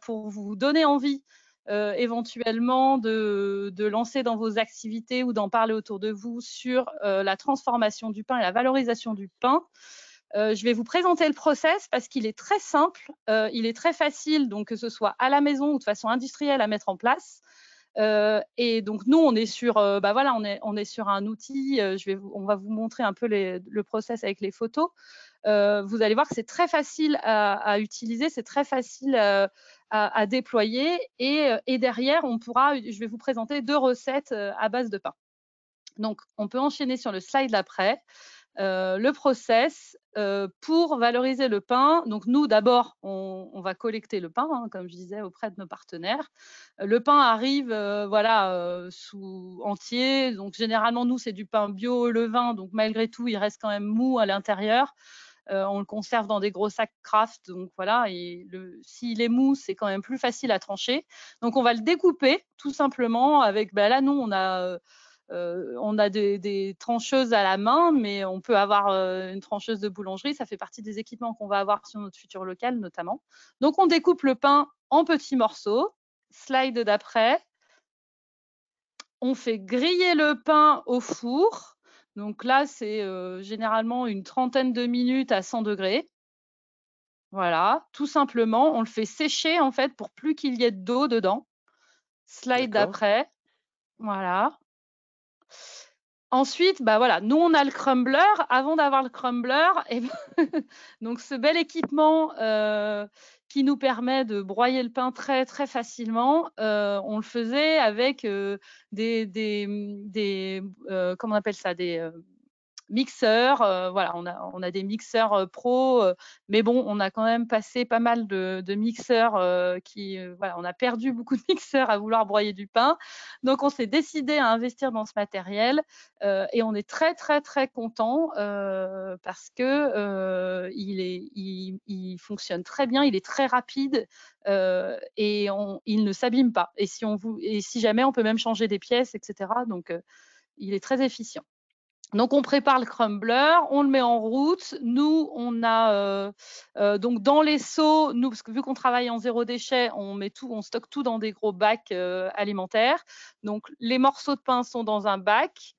pour vous donner envie éventuellement de lancer dans vos activités ou d'en parler autour de vous sur la transformation du pain et la valorisation du pain. Je vais vous présenter le process parce qu'il est très simple, il est très facile, donc que ce soit à la maison ou de façon industrielle à mettre en place. Et donc nous, on est sur, voilà, on est sur un outil. On va vous montrer un peu le process avec les photos. Vous allez voir que c'est très facile à utiliser, c'est très facile à déployer. Et derrière, je vais vous présenter 2 recettes à base de pain. Donc, on peut enchaîner sur le slide d'après. Le process pour valoriser le pain. Donc nous, d'abord, on va collecter le pain, hein, comme je disais, auprès de nos partenaires. Le pain arrive sous entier. Donc généralement, nous, c'est du pain bio au levain. Donc malgré tout, il reste quand même mou à l'intérieur. On le conserve dans des gros sacs Kraft. Donc voilà, s'il est mou, c'est quand même plus facile à trancher. Donc on va le découper tout simplement avec, là, nous, on a des trancheuses à la main, mais on peut avoir une trancheuse de boulangerie. Ça fait partie des équipements qu'on va avoir sur notre futur local, notamment. Donc, on découpe le pain en petits morceaux. Slide d'après. On fait griller le pain au four. Donc là, c'est généralement une trentaine de minutes à 100 degrés. Voilà, tout simplement. On le fait sécher, en fait, pour plus qu'il y ait d'eau dedans. Slide d'après. Voilà. Ensuite, voilà, nous, on a le crumbler. Avant d'avoir le crumbler, donc ce bel équipement qui nous permet de broyer le pain très, très facilement, on le faisait avec comment on appelle ça, des mixeurs. Voilà, on a des mixeurs pro, mais bon, on a quand même passé pas mal de mixeurs voilà, on a perdu beaucoup de mixeurs à vouloir broyer du pain. Donc, on s'est décidé à investir dans ce matériel et on est très, très, très content parce que il fonctionne très bien, il est très rapide et il ne s'abîme pas. Et si jamais, on peut même changer des pièces, etc. Donc, il est très efficient. Donc, on prépare le crumbler, on le met en route. Nous, on a donc dans les seaux, nous, parce que vu qu'on travaille en 0 déchet, on stocke tout dans des gros bacs alimentaires. Donc, les morceaux de pain sont dans un bac.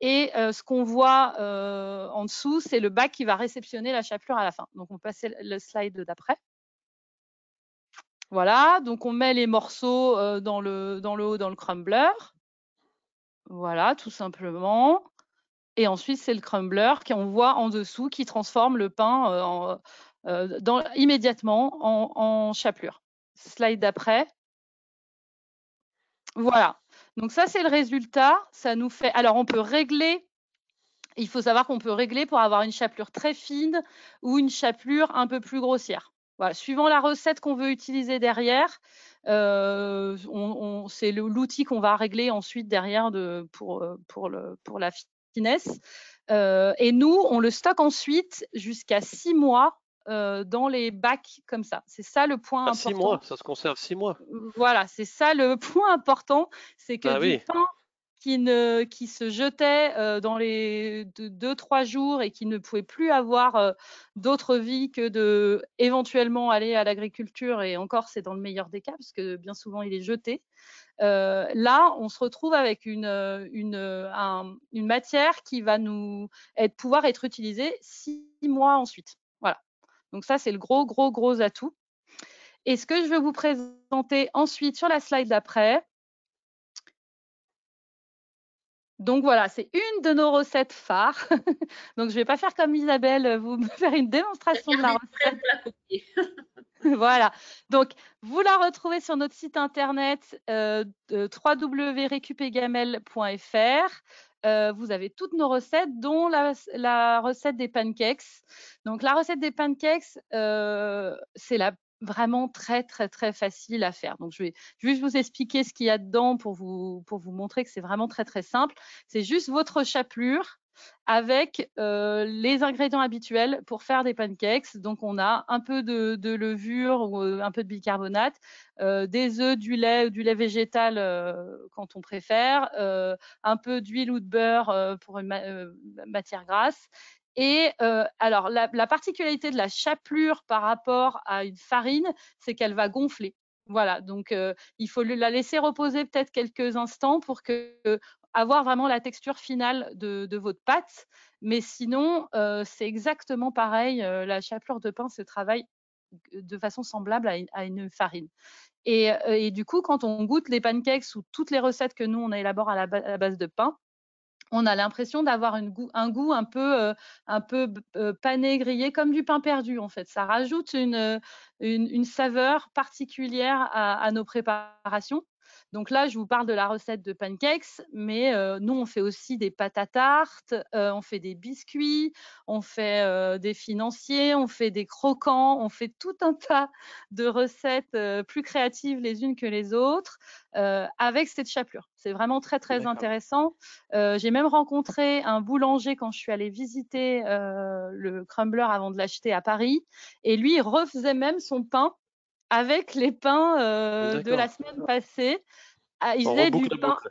Et ce qu'on voit en dessous, c'est le bac qui va réceptionner la chapelure à la fin. Donc, on passe le slide d'après. Voilà, donc on met les morceaux dans le haut, dans le crumbler. Voilà, tout simplement. Et ensuite, c'est le crumbler qu'on voit en dessous qui transforme le pain immédiatement en chapelure. Slide d'après. Voilà. Donc ça, c'est le résultat. Ça nous fait. Alors, on peut régler. Il faut savoir qu'on peut régler pour avoir une chapelure très fine ou une chapelure un peu plus grossière. Voilà. Suivant la recette qu'on veut utiliser derrière, c'est l'outil qu'on va régler ensuite derrière pour la finesse. Et nous, on le stocke ensuite jusqu'à 6 mois dans les bacs comme ça. C'est ça le point important. 6 mois, ça se conserve 6 mois. Voilà, c'est ça le point important, c'est que du pain qui se jetait dans les 2-3 jours et qui ne pouvait plus avoir d'autre vie que de éventuellement aller à l'agriculture, et encore c'est dans le meilleur des cas parce que bien souvent il est jeté. Là, on se retrouve avec une matière qui va pouvoir être utilisée 6 mois ensuite. Voilà. Donc ça, c'est le gros atout. Et ce que je vais vous présenter ensuite sur la slide d'après. Donc voilà, c'est une de nos recettes phares. Donc je ne vais pas faire comme Isabelle, vous me faire une démonstration de la recette. Voilà, donc vous la retrouvez sur notre site internet www.récupégamel.fr. Vous avez toutes nos recettes, dont la recette des pancakes. Donc la recette des pancakes, c'est vraiment très facile à faire. Donc je vais juste vous expliquer ce qu'il y a dedans pour vous montrer que c'est vraiment très simple. C'est juste votre chapelure. avec les ingrédients habituels pour faire des pancakes. Donc, on a un peu de levure ou un peu de bicarbonate, des œufs, du lait végétal quand on préfère, un peu d'huile ou de beurre pour une matière grasse. Et alors, la particularité de la chapelure par rapport à une farine, c'est qu'elle va gonfler. Voilà, donc il faut la laisser reposer peut-être quelques instants pour avoir vraiment la texture finale de votre pâte. Mais sinon, c'est exactement pareil. La chapelure de pain se travaille de façon semblable à une farine. Et du coup, quand on goûte les pancakes ou toutes les recettes que nous, on élabore à la base de pain, on a l'impression d'avoir un goût un peu pané, grillé, comme du pain perdu en fait. Ça rajoute une saveur particulière à nos préparations. Donc là, je vous parle de la recette de pancakes, mais nous, on fait aussi des pâtes à tarte, on fait des biscuits, on fait des financiers, on fait des croquants, on fait tout un tas de recettes plus créatives les unes que les autres avec cette chapelure. C'est vraiment très, très intéressant. J'ai même rencontré un boulanger quand je suis allée visiter le crumbler avant de l'acheter à Paris. Et lui, il refaisait même son pain avec les pains de la semaine passée. Ah, il On faisait du reboucle la pain. boucle.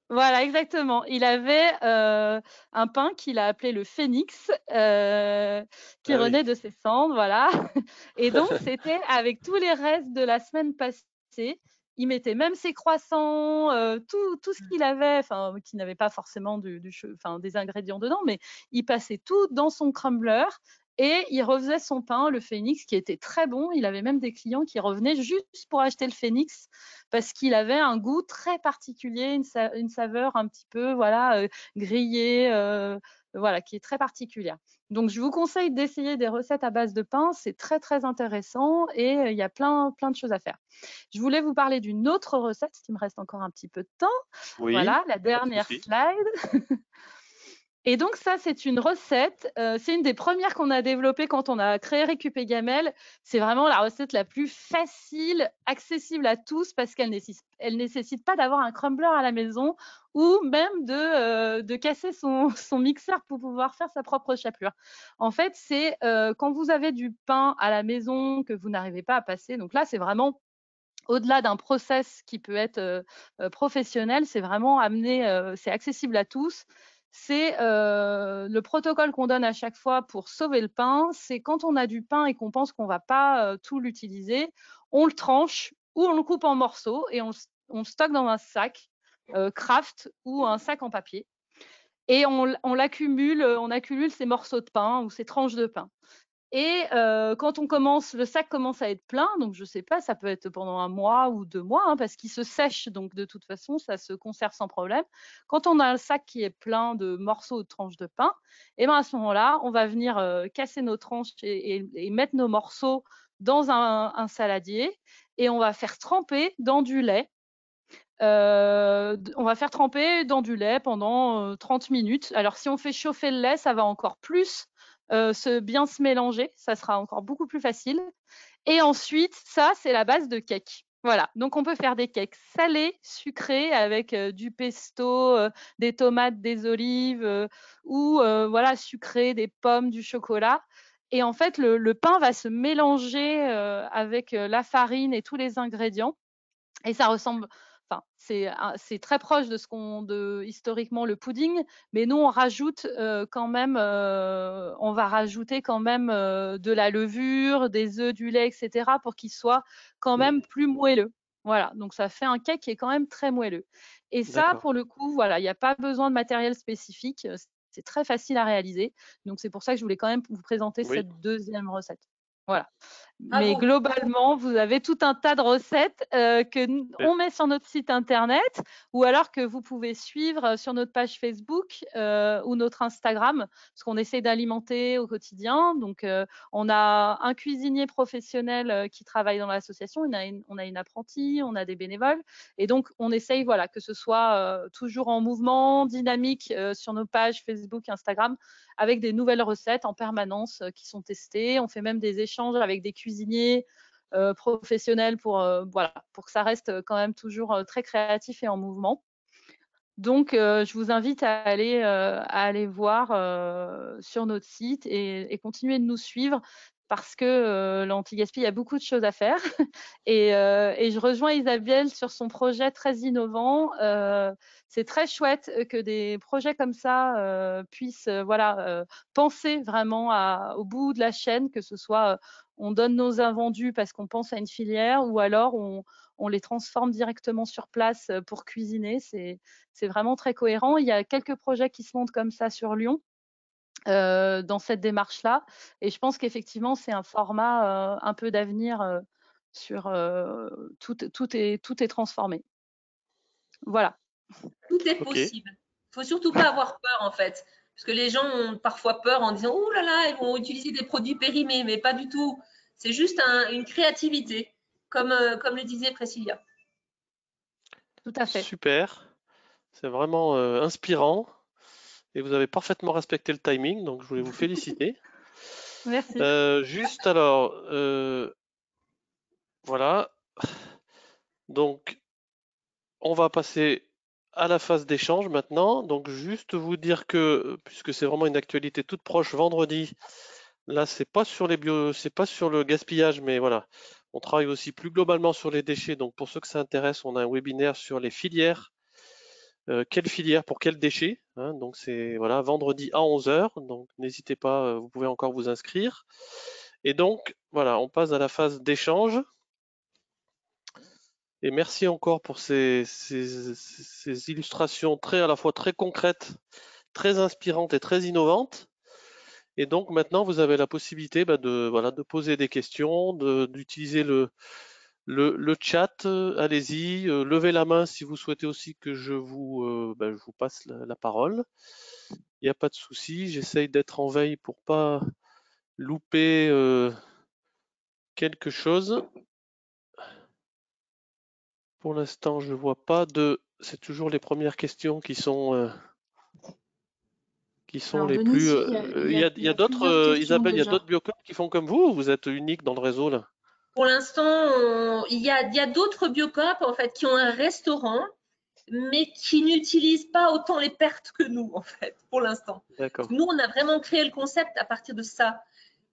Voilà, exactement. Il avait un pain qu'il a appelé le Phénix, qui Ah oui. renaît de ses cendres, voilà. Et donc, c'était avec tous les restes de la semaine passée. Il mettait même ses croissants, tout ce qu'il avait, enfin, qui n'avait pas forcément des ingrédients dedans, mais il passait tout dans son crumbler et il refaisait son pain, le Phénix, qui était très bon. Il avait même des clients qui revenaient juste pour acheter le Phénix parce qu'il avait un goût très particulier, une saveur un petit peu voilà, grillée, voilà, qui est très particulière. Donc, je vous conseille d'essayer des recettes à base de pain. C'est très, très intéressant et il y a plein de choses à faire. Je voulais vous parler d'une autre recette, il me reste encore un petit peu de temps. Oui, Voilà, la pas de dernière souci. slide. Et donc ça, c'est une recette, c'est une des premières qu'on a développées quand on a créé Récup et Gamelle. C'est vraiment la recette la plus facile, accessible à tous parce qu'elle nécessite pas d'avoir un crumbler à la maison ou même de casser son mixeur pour pouvoir faire sa propre chapelure. En fait, c'est quand vous avez du pain à la maison que vous n'arrivez pas à passer, donc là, c'est vraiment au-delà d'un process qui peut être professionnel, c'est vraiment c'est accessible à tous. C'est le protocole qu'on donne à chaque fois pour sauver le pain. C'est quand on a du pain et qu'on pense qu'on ne va pas tout l'utiliser, on le tranche ou on le coupe en morceaux et on le stocke dans un sac Kraft ou un sac en papier. Et on accumule ces morceaux de pain ou ces tranches de pain. Et quand le sac commence à être plein, donc je ne sais pas, ça peut être pendant 1 mois ou 2 mois, hein, parce qu'il se sèche, donc de toute façon, ça se conserve sans problème. Quand on a un sac qui est plein de morceaux ou de tranches de pain, et ben à ce moment-là, on va venir casser nos tranches et mettre nos morceaux dans un saladier et on va faire tremper dans du lait. On va faire tremper dans du lait pendant 30 minutes. Alors, si on fait chauffer le lait, ça va encore plus bien se mélanger. Ça sera encore beaucoup plus facile. Et ensuite, ça, c'est la base de cake. Voilà, donc on peut faire des cakes salés, sucrés, avec du pesto, des tomates, des olives, ou voilà, sucrés, des pommes, du chocolat. Et en fait, le pain va se mélanger avec la farine et tous les ingrédients. Et ça ressemble, enfin, c'est très proche de historiquement le pudding, mais nous on rajoute quand même, on va rajouter quand même de la levure, des œufs, du lait, etc. pour qu'il soit quand même plus moelleux. Voilà, donc ça fait un cake qui est quand même très moelleux. Et ça, D'accord. pour le coup, voilà, il n'y a pas besoin de matériel spécifique, c'est très facile à réaliser. Donc c'est pour ça que je voulais quand même vous présenter Oui. cette deuxième recette. Voilà. Mais Bravo. globalement, vous avez tout un tas de recettes on met sur notre site internet ou alors que vous pouvez suivre sur notre page Facebook ou notre Instagram, parce qu'on essaie d'alimenter au quotidien. Donc, on a un cuisinier professionnel qui travaille dans l'association, on a une apprentie, on a des bénévoles. Et donc, on essaye voilà, que ce soit toujours en mouvement, dynamique sur nos pages Facebook, Instagram, avec des nouvelles recettes en permanence qui sont testées. On fait même des échanges avec des cuisiniers professionnels pour que ça reste quand même toujours très créatif et en mouvement. Donc, je vous invite à aller voir sur notre site et continuer de nous suivre parce que l'anti-gaspi, il y a beaucoup de choses à faire. Et je rejoins Isabelle sur son projet très innovant. C'est très chouette que des projets comme ça puissent penser vraiment au bout de la chaîne, que ce soit on donne nos invendus parce qu'on pense à une filière ou alors on les transforme directement sur place pour cuisiner. C'est vraiment très cohérent. Il y a quelques projets qui se montent comme ça sur Lyon. Dans cette démarche-là. Et je pense qu'effectivement, c'est un format un peu d'avenir sur tout est transformé. Voilà. Tout est Ok, possible. Il faut surtout pas avoir peur en fait, parce que les gens ont parfois peur en disant oh là là, ils vont utiliser des produits périmés, mais pas du tout. C'est juste une créativité, comme le disait Priscilla. Tout à fait. super. C'est vraiment inspirant et vous avez parfaitement respecté le timing, donc je voulais vous féliciter. Merci. Juste alors, voilà. Donc, on va passer à la phase d'échange maintenant. Donc, juste vous dire que, puisque c'est vraiment une actualité toute proche, vendredi, là, c'est pas sur le gaspillage, mais voilà. On travaille aussi plus globalement sur les déchets. Donc, pour ceux que ça intéresse, on a un webinaire sur les filières. Quelle filière pour quel déchet, hein, donc c'est voilà vendredi à 11 heures. Donc n'hésitez pas, vous pouvez encore vous inscrire. Et donc voilà, on passe à la phase d'échange. Et merci encore pour ces illustrations à la fois très concrètes, très inspirantes et très innovantes. Et donc maintenant, vous avez la possibilité de poser des questions, d'utiliser le chat. Allez-y, levez la main si vous souhaitez aussi que je vous passe la parole. Il n'y a pas de souci, j'essaye d'être en veille pour pas louper quelque chose. Pour l'instant, je vois pas de. C'est toujours les premières questions qui sont Alors les plus. Denise, il y a d'autres, plusieurs questions Isabelle, il y a déjà. d'autres biocopes qui font comme vous ou vous êtes unique dans le réseau là? Pour l'instant, il y a d'autres biocoop en fait qui ont un restaurant, mais qui n'utilisent pas autant les pertes que nous en fait, pour l'instant. D'accord. Nous, on a vraiment créé le concept à partir de ça.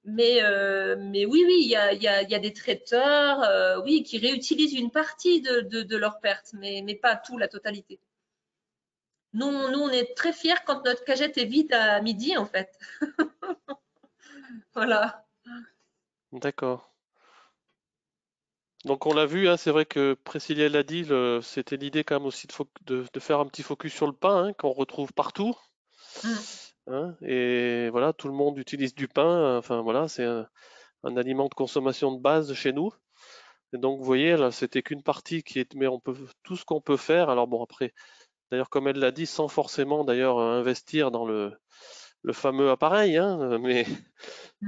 Mais oui, oui, il y a des traiteurs, oui, qui réutilisent une partie de leurs pertes, mais pas tout, la totalité. Nous, on est très fiers quand notre cagette est vide à midi, en fait. Voilà. D'accord. Donc on l'a vu, hein, c'est vrai que Priscilla l'a dit, c'était l'idée quand même aussi de faire un petit focus sur le pain, hein, qu'on retrouve partout. Mm. Hein, et voilà, tout le monde utilise du pain. Enfin voilà, c'est un aliment de consommation de base chez nous. Et donc vous voyez, là, c'était qu'une partie mais on peut tout ce qu'on peut faire. Alors bon après, d'ailleurs comme elle l'a dit, sans forcément d'ailleurs investir dans le fameux appareil, hein, mais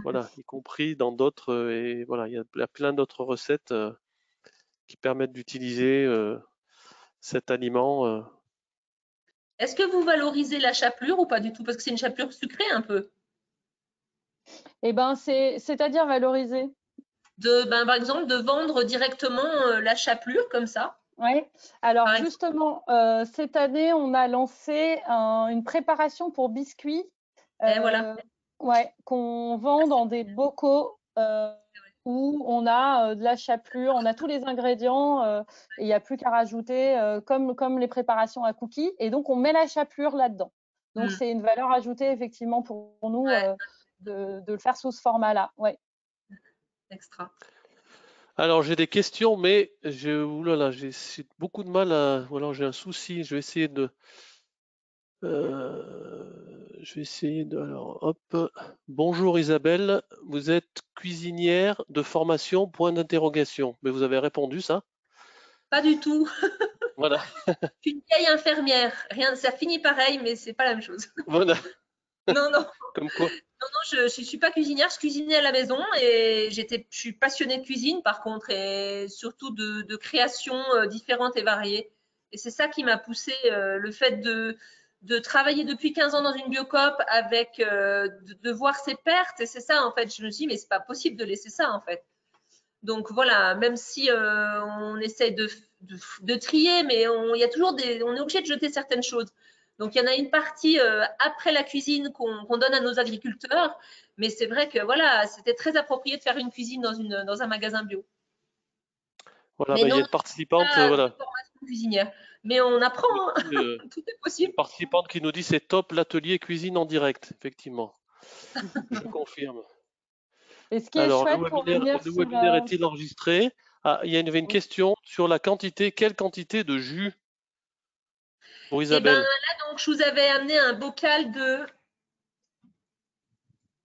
voilà, y compris dans d'autres et voilà, il y a plein d'autres recettes qui permettent d'utiliser cet aliment. Est-ce que vous valorisez la chapelure ou pas du tout? Parce que c'est une chapelure sucrée un peu. Eh ben, c'est-à-dire valoriser. Par exemple, de vendre directement la chapelure comme ça. Oui. Alors Par exemple. justement, cette année, on a lancé une préparation pour biscuits, Et voilà. ouais, qu'on vend dans des bocaux où on a de la chapelure, on a tous les ingrédients et il n'y a plus qu'à rajouter comme les préparations à cookies. Et donc on met la chapelure là-dedans. Donc Mm. c'est une valeur ajoutée effectivement pour nous Ouais, de le faire sous ce format-là. Ouais. extra. Alors j'ai des questions, mais oulala, j'ai beaucoup de mal à. Ou alors j'ai un souci. Je vais essayer de. Alors hop. Bonjour Isabelle, vous êtes cuisinière de formation, point d'interrogation. Mais vous avez répondu ça? Pas du tout. Voilà. Je suis une vieille infirmière. Rien, ça finit pareil, mais c'est pas la même chose. Voilà. Non, non. Comme quoi. Non, non, je ne suis pas cuisinière, je cuisinais à la maison et je suis passionnée de cuisine par contre et surtout de créations différentes et variées. Et c'est ça qui m'a poussée, le fait de travailler depuis 15 ans dans une biocoop avec, de voir ses pertes. Et c'est ça en fait, je me suis dit, mais c'est pas possible de laisser ça en fait. Donc voilà, même si on essaye de trier, mais il y a toujours on est obligé de jeter certaines choses. Donc, il y en a une partie après la cuisine qu'on donne à nos agriculteurs. Mais c'est vrai que voilà, c'était très approprié de faire une cuisine dans un magasin bio. Voilà, Mais bah, il y non, a une participante, pas de voilà, formation cuisinière. Mais on apprend, qui nous hein. dit, Tout est une possible. participante qui nous dit c'est top l'atelier cuisine en direct, effectivement. Je confirme. Et ce qui est Alors, chouette pour revenir le sur webinaire est-il enregistré? Ah, il y avait une oui. question sur la quantité. Quelle quantité de jus pour Et ben Isabelle? là, donc, je vous avais amené un bocal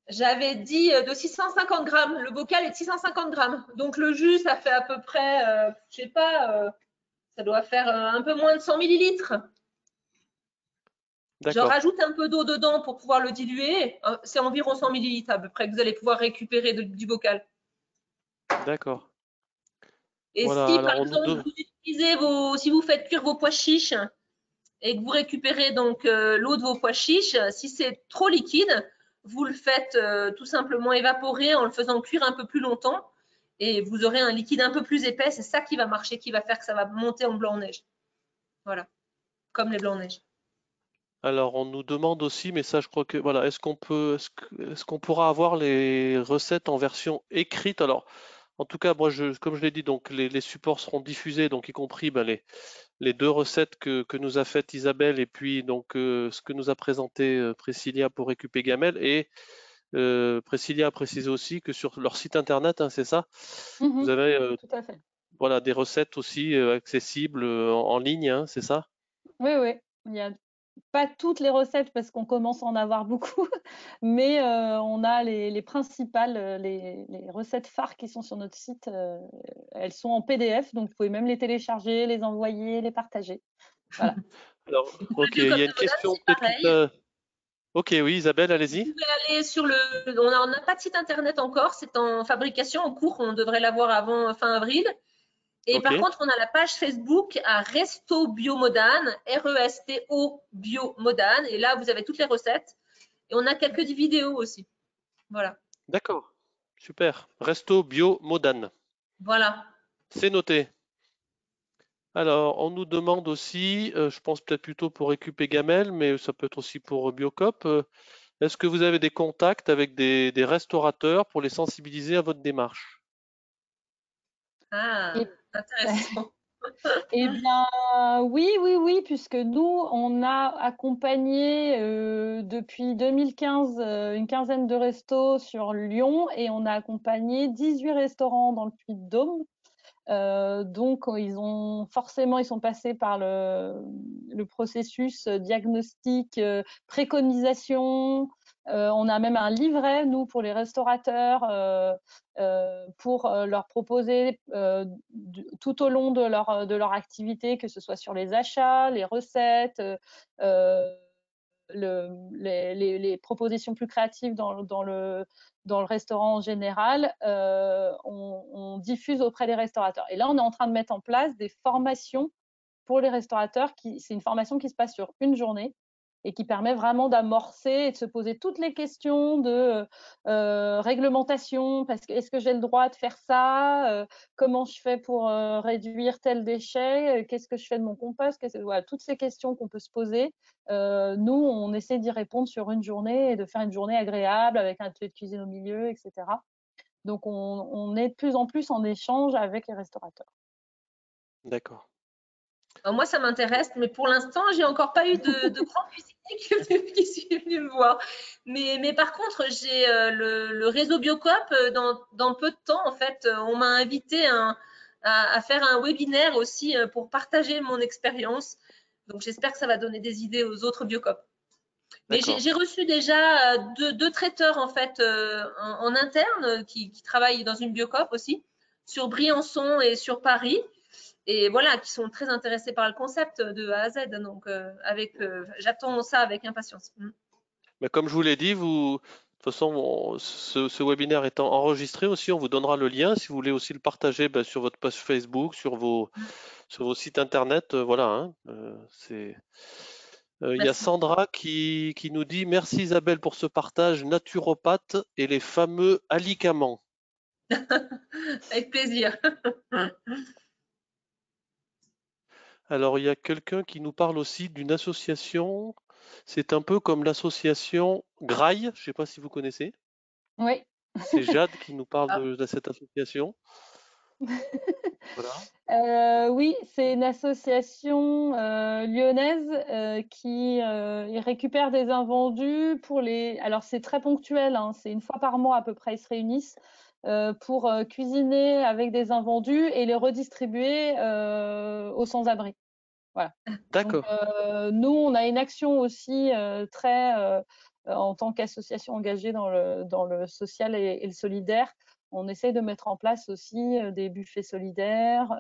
j'avais dit de 650 grammes. Le bocal est de 650 grammes. Donc, le jus, ça fait à peu près, je sais pas, ça doit faire un peu moins de 100 millilitres. Je D'accord, rajoute un peu d'eau dedans pour pouvoir le diluer. C'est environ 100 millilitres à peu près que vous allez pouvoir récupérer du bocal. d'accord. Et Voilà, si, par alors on nous exemple, donne. vous utilisez si vous faites cuire vos pois chiches et que vous récupérez donc l'eau de vos pois chiches, si c'est trop liquide, vous le faites tout simplement évaporer en le faisant cuire un peu plus longtemps et vous aurez un liquide un peu plus épais. C'est ça qui va marcher, qui va faire que ça va monter en blanc-neige. Voilà, comme les blancs-neige. Alors, on nous demande aussi, mais ça, je crois que voilà, est-ce qu'on pourra avoir les recettes en version écrite? Alors, en tout cas, moi, comme je l'ai dit, donc les supports seront diffusés, donc y compris ben, les deux recettes que nous a faites Isabelle et puis donc ce que nous a présenté Priscilla pour Récupé Gamelle. Et Priscilla a précisé aussi que sur leur site internet, hein, c'est ça, vous Mhm, avez tout à fait. voilà des recettes aussi accessibles en ligne, hein, c'est ça? Oui, oui. Il y a pas toutes les recettes parce qu'on commence à en avoir beaucoup, mais on a les principales, les recettes phares qui sont sur notre site. Elles sont en PDF, donc vous pouvez même les télécharger, les envoyer, les partager. Voilà. Alors, Et pour le ok, il y biocop a de une Modane, question c'est peut-être qui pareil. t'a. Ok, oui, Isabelle, Vous allez-y. pouvez aller sur on n'a pas de site internet encore, c'est en fabrication, en cours, on devrait l'avoir avant fin avril. Et Ok, par contre, on a la page Facebook à Resto Biomodane, Resto Biomodane, et là, vous avez toutes les recettes. Et on a quelques vidéos aussi. Voilà. d'accord, super. Resto Bio Modane, Voilà. c'est noté. Alors, on nous demande aussi, je pense peut-être plutôt pour Récupé Gamelle, mais ça peut être aussi pour Biocop, est-ce que vous avez des contacts avec des restaurateurs pour les sensibiliser à votre démarche? Ah, Et, intéressant. eh bien, oui, oui, oui, puisque nous, on a accompagné depuis 2015 une quinzaine de restos sur Lyon et on a accompagné 18 restaurants dans le Puy-de-Dôme. Donc, ils sont passés par le processus diagnostic, préconisation. On a même un livret, nous, pour les restaurateurs, pour leur proposer tout au long de leur activité, que ce soit sur les achats, les recettes, les propositions plus créatives dans le restaurant en général, on diffuse auprès des restaurateurs. Et là, on est en train de mettre en place des formations pour les restaurateurs. C'est une formation qui se passe sur une journée et qui permet vraiment d'amorcer et de se poser toutes les questions de réglementation, parce que est-ce que j'ai le droit de faire ça, comment je fais pour réduire tel déchet, qu'est-ce que je fais de mon compost, voilà, toutes ces questions qu'on peut se poser. Nous, on essaie d'y répondre sur une journée et de faire une journée agréable avec un atelier de cuisine au milieu, etc. Donc, on est de plus en plus en échange avec les restaurateurs. D'accord. Alors moi, ça m'intéresse, mais pour l'instant, j'ai encore pas eu de grand cuisinier qui suis venu me voir. Mais par contre, j'ai le réseau Biocop dans peu de temps. En fait, on m'a invité à faire un webinaire aussi pour partager mon expérience. Donc, j'espère que ça va donner des idées aux autres Biocop. Mais D'accord. j'ai reçu déjà deux traiteurs en fait en interne qui travaillent dans une Biocop aussi sur Briançon et sur Paris et voilà qui sont très intéressés par le concept de A à Z. Donc j'attends ça avec impatience. Mais comme je vous l'ai dit, de toute façon, ce webinaire étant enregistré aussi, on vous donnera le lien si vous voulez aussi le partager ben, sur votre page Facebook, sur vos sites internet. Voilà, hein, il y a Merci beaucoup. Sandra qui nous dit merci Isabelle pour ce partage naturopathe et les fameux alicaments. Avec plaisir. Alors, il y a quelqu'un qui nous parle aussi d'une association. C'est un peu comme l'association Graille. Je ne sais pas si vous connaissez. Oui. C'est Jade qui nous parle Ah, de cette association. Voilà. Oui, c'est une association lyonnaise qui ils récupère des invendus pour les. Alors c'est très ponctuel, hein, c'est une fois par mois à peu près, ils se réunissent pour cuisiner avec des invendus et les redistribuer aux sans-abri. Voilà. Donc D'accord. nous, on a une action aussi très en tant qu'association engagée dans le social et le solidaire. On essaye de mettre en place aussi des buffets solidaires.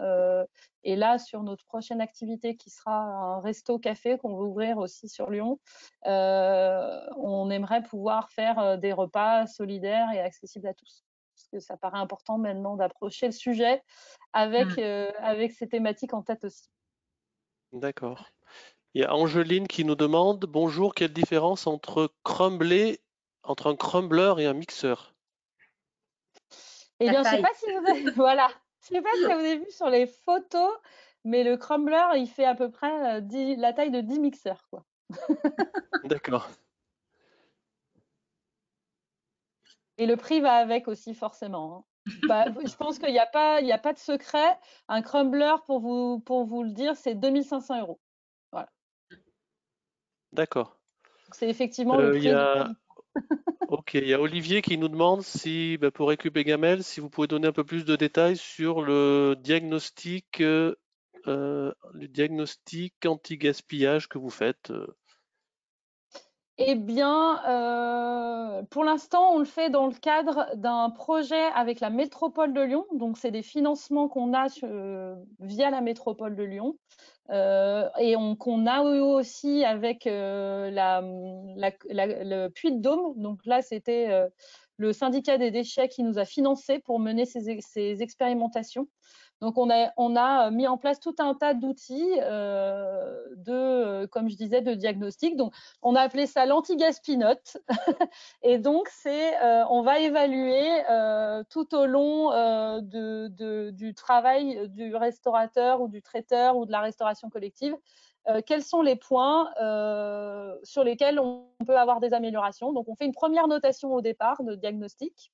Et là, sur notre prochaine activité qui sera un resto-café qu'on va ouvrir aussi sur Lyon, on aimerait pouvoir faire des repas solidaires et accessibles à tous. Parce que ça paraît important maintenant d'approcher le sujet avec ces thématiques en tête aussi. D'accord. Il y a Angeline qui nous demande, bonjour, quelle différence entre un crumbler et un mixeur? Eh la bien, je sais taille. pas si vous avez, voilà, je sais pas si vous avez vu sur les photos, mais le crumbler, il fait à peu près la taille de 10 mixeurs, quoi. D'accord. Et le prix va avec aussi, forcément, hein. Bah, je pense qu'il y a pas de secret. Un crumbler, pour vous le dire, c'est 2 500 €. Voilà. D'accord. Donc, c'est effectivement le Il prix y de a, produit. ok, il y a Olivier qui nous demande si, bah, pour Récup et Gamel, si vous pouvez donner un peu plus de détails sur le diagnostic anti-gaspillage que vous faites. Eh bien, pour l'instant, on le fait dans le cadre d'un projet avec la métropole de Lyon. Donc, c'est des financements qu'on a via la métropole de Lyon. Et qu'on a eu aussi avec le Puy-de-Dôme. Donc là, c'était le syndicat des déchets qui nous a financé pour mener ces expérimentations. Donc on a mis en place tout un tas d'outils comme je disais, de diagnostic. Donc on a appelé ça l'anti-gaspinote. Et donc on va évaluer tout au long du travail du restaurateur ou du traiteur ou de la restauration collective, quels sont les points sur lesquels on peut avoir des améliorations. Donc on fait une première notation au départ de diagnostic.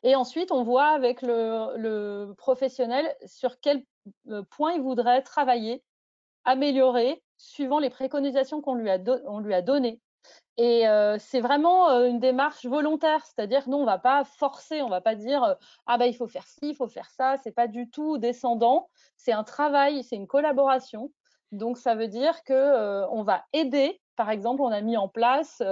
Et ensuite, on voit avec le professionnel sur quel point il voudrait travailler, améliorer, suivant les préconisations qu'on lui a données. Et c'est vraiment une démarche volontaire, c'est-à-dire que nous, on ne va pas forcer, on ne va pas dire ah ben il faut faire ci, il faut faire ça, c'est pas du tout descendant, c'est un travail, c'est une collaboration. Donc ça veut dire que on va aider. Par exemple, on a mis en place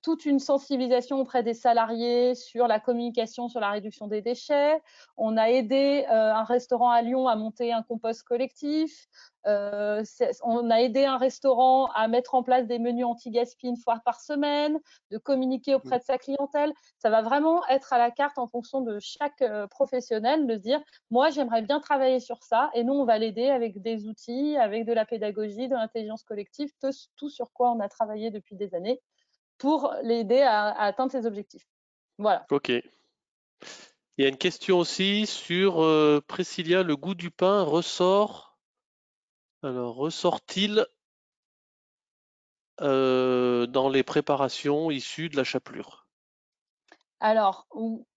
toute une sensibilisation auprès des salariés sur la communication sur la réduction des déchets. On a aidé un restaurant à Lyon à monter un compost collectif. On a aidé un restaurant à mettre en place des menus anti-gaspi une fois par semaine, de communiquer auprès de sa clientèle. Ça va vraiment être à la carte en fonction de chaque professionnel, de se dire moi j'aimerais bien travailler sur ça, et nous on va l'aider avec des outils, avec de la pédagogie, de l'intelligence collective, tout sur quoi on a travaillé depuis des années pour l'aider à atteindre ses objectifs. Voilà. Ok. Il y a une question aussi sur Priscilla, le goût du pain ressort. Alors, ressort-il dans les préparations issues de la chapelure? Alors,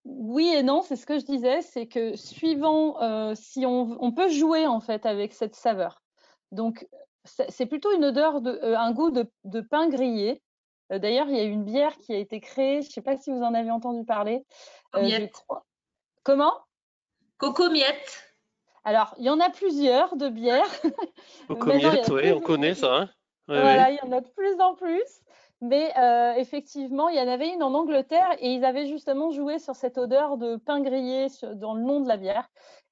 oui et non, c'est ce que je disais, c'est que suivant si on peut jouer en fait avec cette saveur. Donc, c'est plutôt une odeur un goût de pain grillé. D'ailleurs, il y a une bière qui a été créée, je ne sais pas si vous en avez entendu parler, je Miette. crois. Comment? Coco miette. Alors, il y en a plusieurs de bières. Maintenant, il y Cocomiette, a oui, on connaît ça, hein? Oui, oui. voilà, il y en a de plus en plus. Mais effectivement, il y en avait une en Angleterre et ils avaient justement joué sur cette odeur de pain grillé dans le nom de la bière.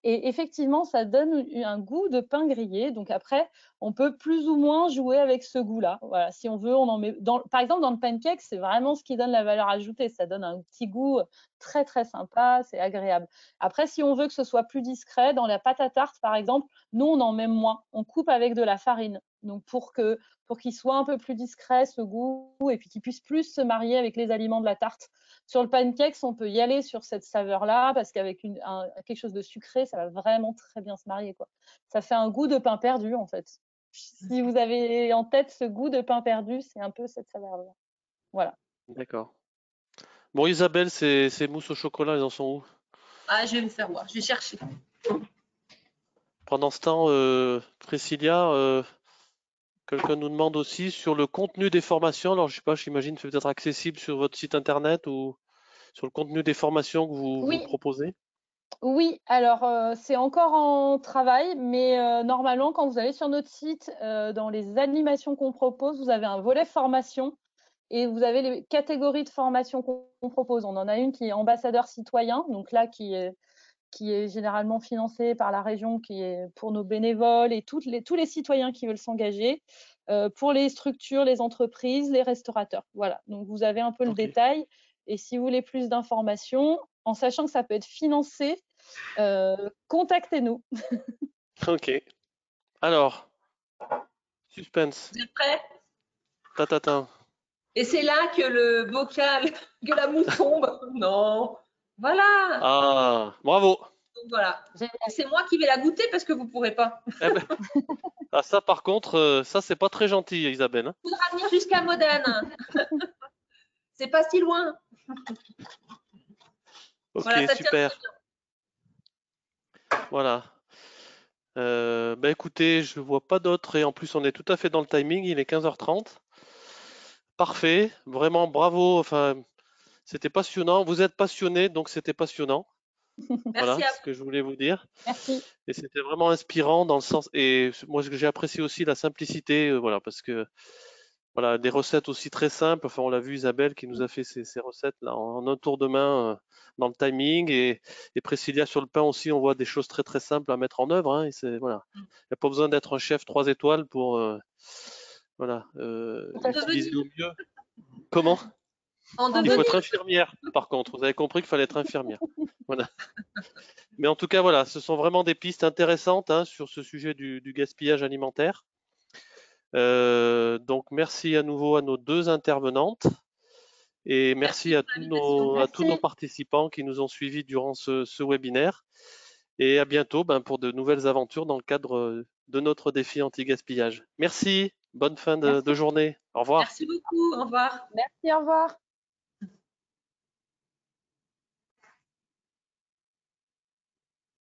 Et effectivement, ça donne un goût de pain grillé. Donc après, on peut plus ou moins jouer avec ce goût-là. Voilà, si on veut, on en met. Par exemple, dans le pancake, c'est vraiment ce qui donne la valeur ajoutée. Ça donne un petit goût très très sympa, c'est agréable. Après, si on veut que ce soit plus discret, dans la pâte à tarte, par exemple, nous on en met moins. On coupe avec de la farine. Donc pour qu'il soit un peu plus discret ce goût et puis qu'il puisse plus se marier avec les aliments de la tarte. Sur le pancake, on peut y aller sur cette saveur-là parce qu'avec quelque chose de sucré, ça va vraiment très bien se marier, quoi. Ça fait un goût de pain perdu en fait. Si vous avez en tête ce goût de pain perdu, c'est un peu cette saveur-là. Voilà. D'accord. Bon, Isabelle, ces mousses au chocolat, elles en sont où? Ah, je vais me faire voir, je vais chercher. Pendant ce temps, Priscilla, quelqu'un nous demande aussi sur le contenu des formations. Alors, je sais pas, j'imagine que c'est peut-être accessible sur votre site internet ou sur le contenu des formations que vous Oui. proposez. Oui, alors c'est encore en travail, mais normalement, quand vous allez sur notre site, dans les animations qu'on propose, vous avez un volet formation et vous avez les catégories de formation qu'on propose. On en a une qui est ambassadeur citoyen, donc là qui est généralement financée par la région, qui est pour nos bénévoles et tous les citoyens qui veulent s'engager, pour les structures, les entreprises, les restaurateurs. Voilà, donc vous avez un peu le Ok. détail. Et si vous voulez plus d'informations, en sachant que ça peut être financé, contactez-nous. Ok. Alors, suspense. Vous êtes prêts? Tatatin. Et c'est là que le bocal, que la mousse tombe. Non. Voilà. Ah, bravo. Donc voilà. Et c'est moi qui vais la goûter parce que vous pourrez pas. Eh ben, ah, ça par contre, ça c'est pas très gentil, Isabelle, hein. Il faudra venir jusqu'à Modène. C'est pas si loin. Ok, Voilà, ça tient très super. bien. Voilà. Bah écoutez, je vois pas d'autres et en plus on est tout à fait dans le timing, il est 15h30. Parfait, vraiment bravo. Enfin, c'était passionnant. Vous êtes passionné, donc c'était passionnant. Merci Voilà à ce que je voulais vous dire. Merci. Et c'était vraiment inspirant dans le sens. Et moi, ce que j'ai apprécié aussi la simplicité, voilà, parce que voilà, des recettes aussi très simples. Enfin, on l'a vu Isabelle qui nous a fait ces recettes là en un tour de main dans le timing et Priscilla sur le pain aussi. On voit des choses très très simples à mettre en œuvre. Hein, et c'est voilà, il n'y a pas besoin d'être un chef 3 étoiles pour voilà en utiliser devenir. au mieux. Comment? En Il faut devenir. être infirmière, par contre. Vous avez compris qu'il fallait être infirmière. Voilà. Mais en tout cas, voilà, ce sont vraiment des pistes intéressantes hein, sur ce sujet du gaspillage alimentaire. Donc, merci à nouveau à nos deux intervenantes et merci Merci à pour l'invitation. tous nos Merci. participants qui nous ont suivis durant ce webinaire. Et à bientôt pour de nouvelles aventures dans le cadre de notre défi anti-gaspillage. Merci, bonne fin de Merci. journée. Au revoir. Merci beaucoup. Au revoir. Merci, au revoir.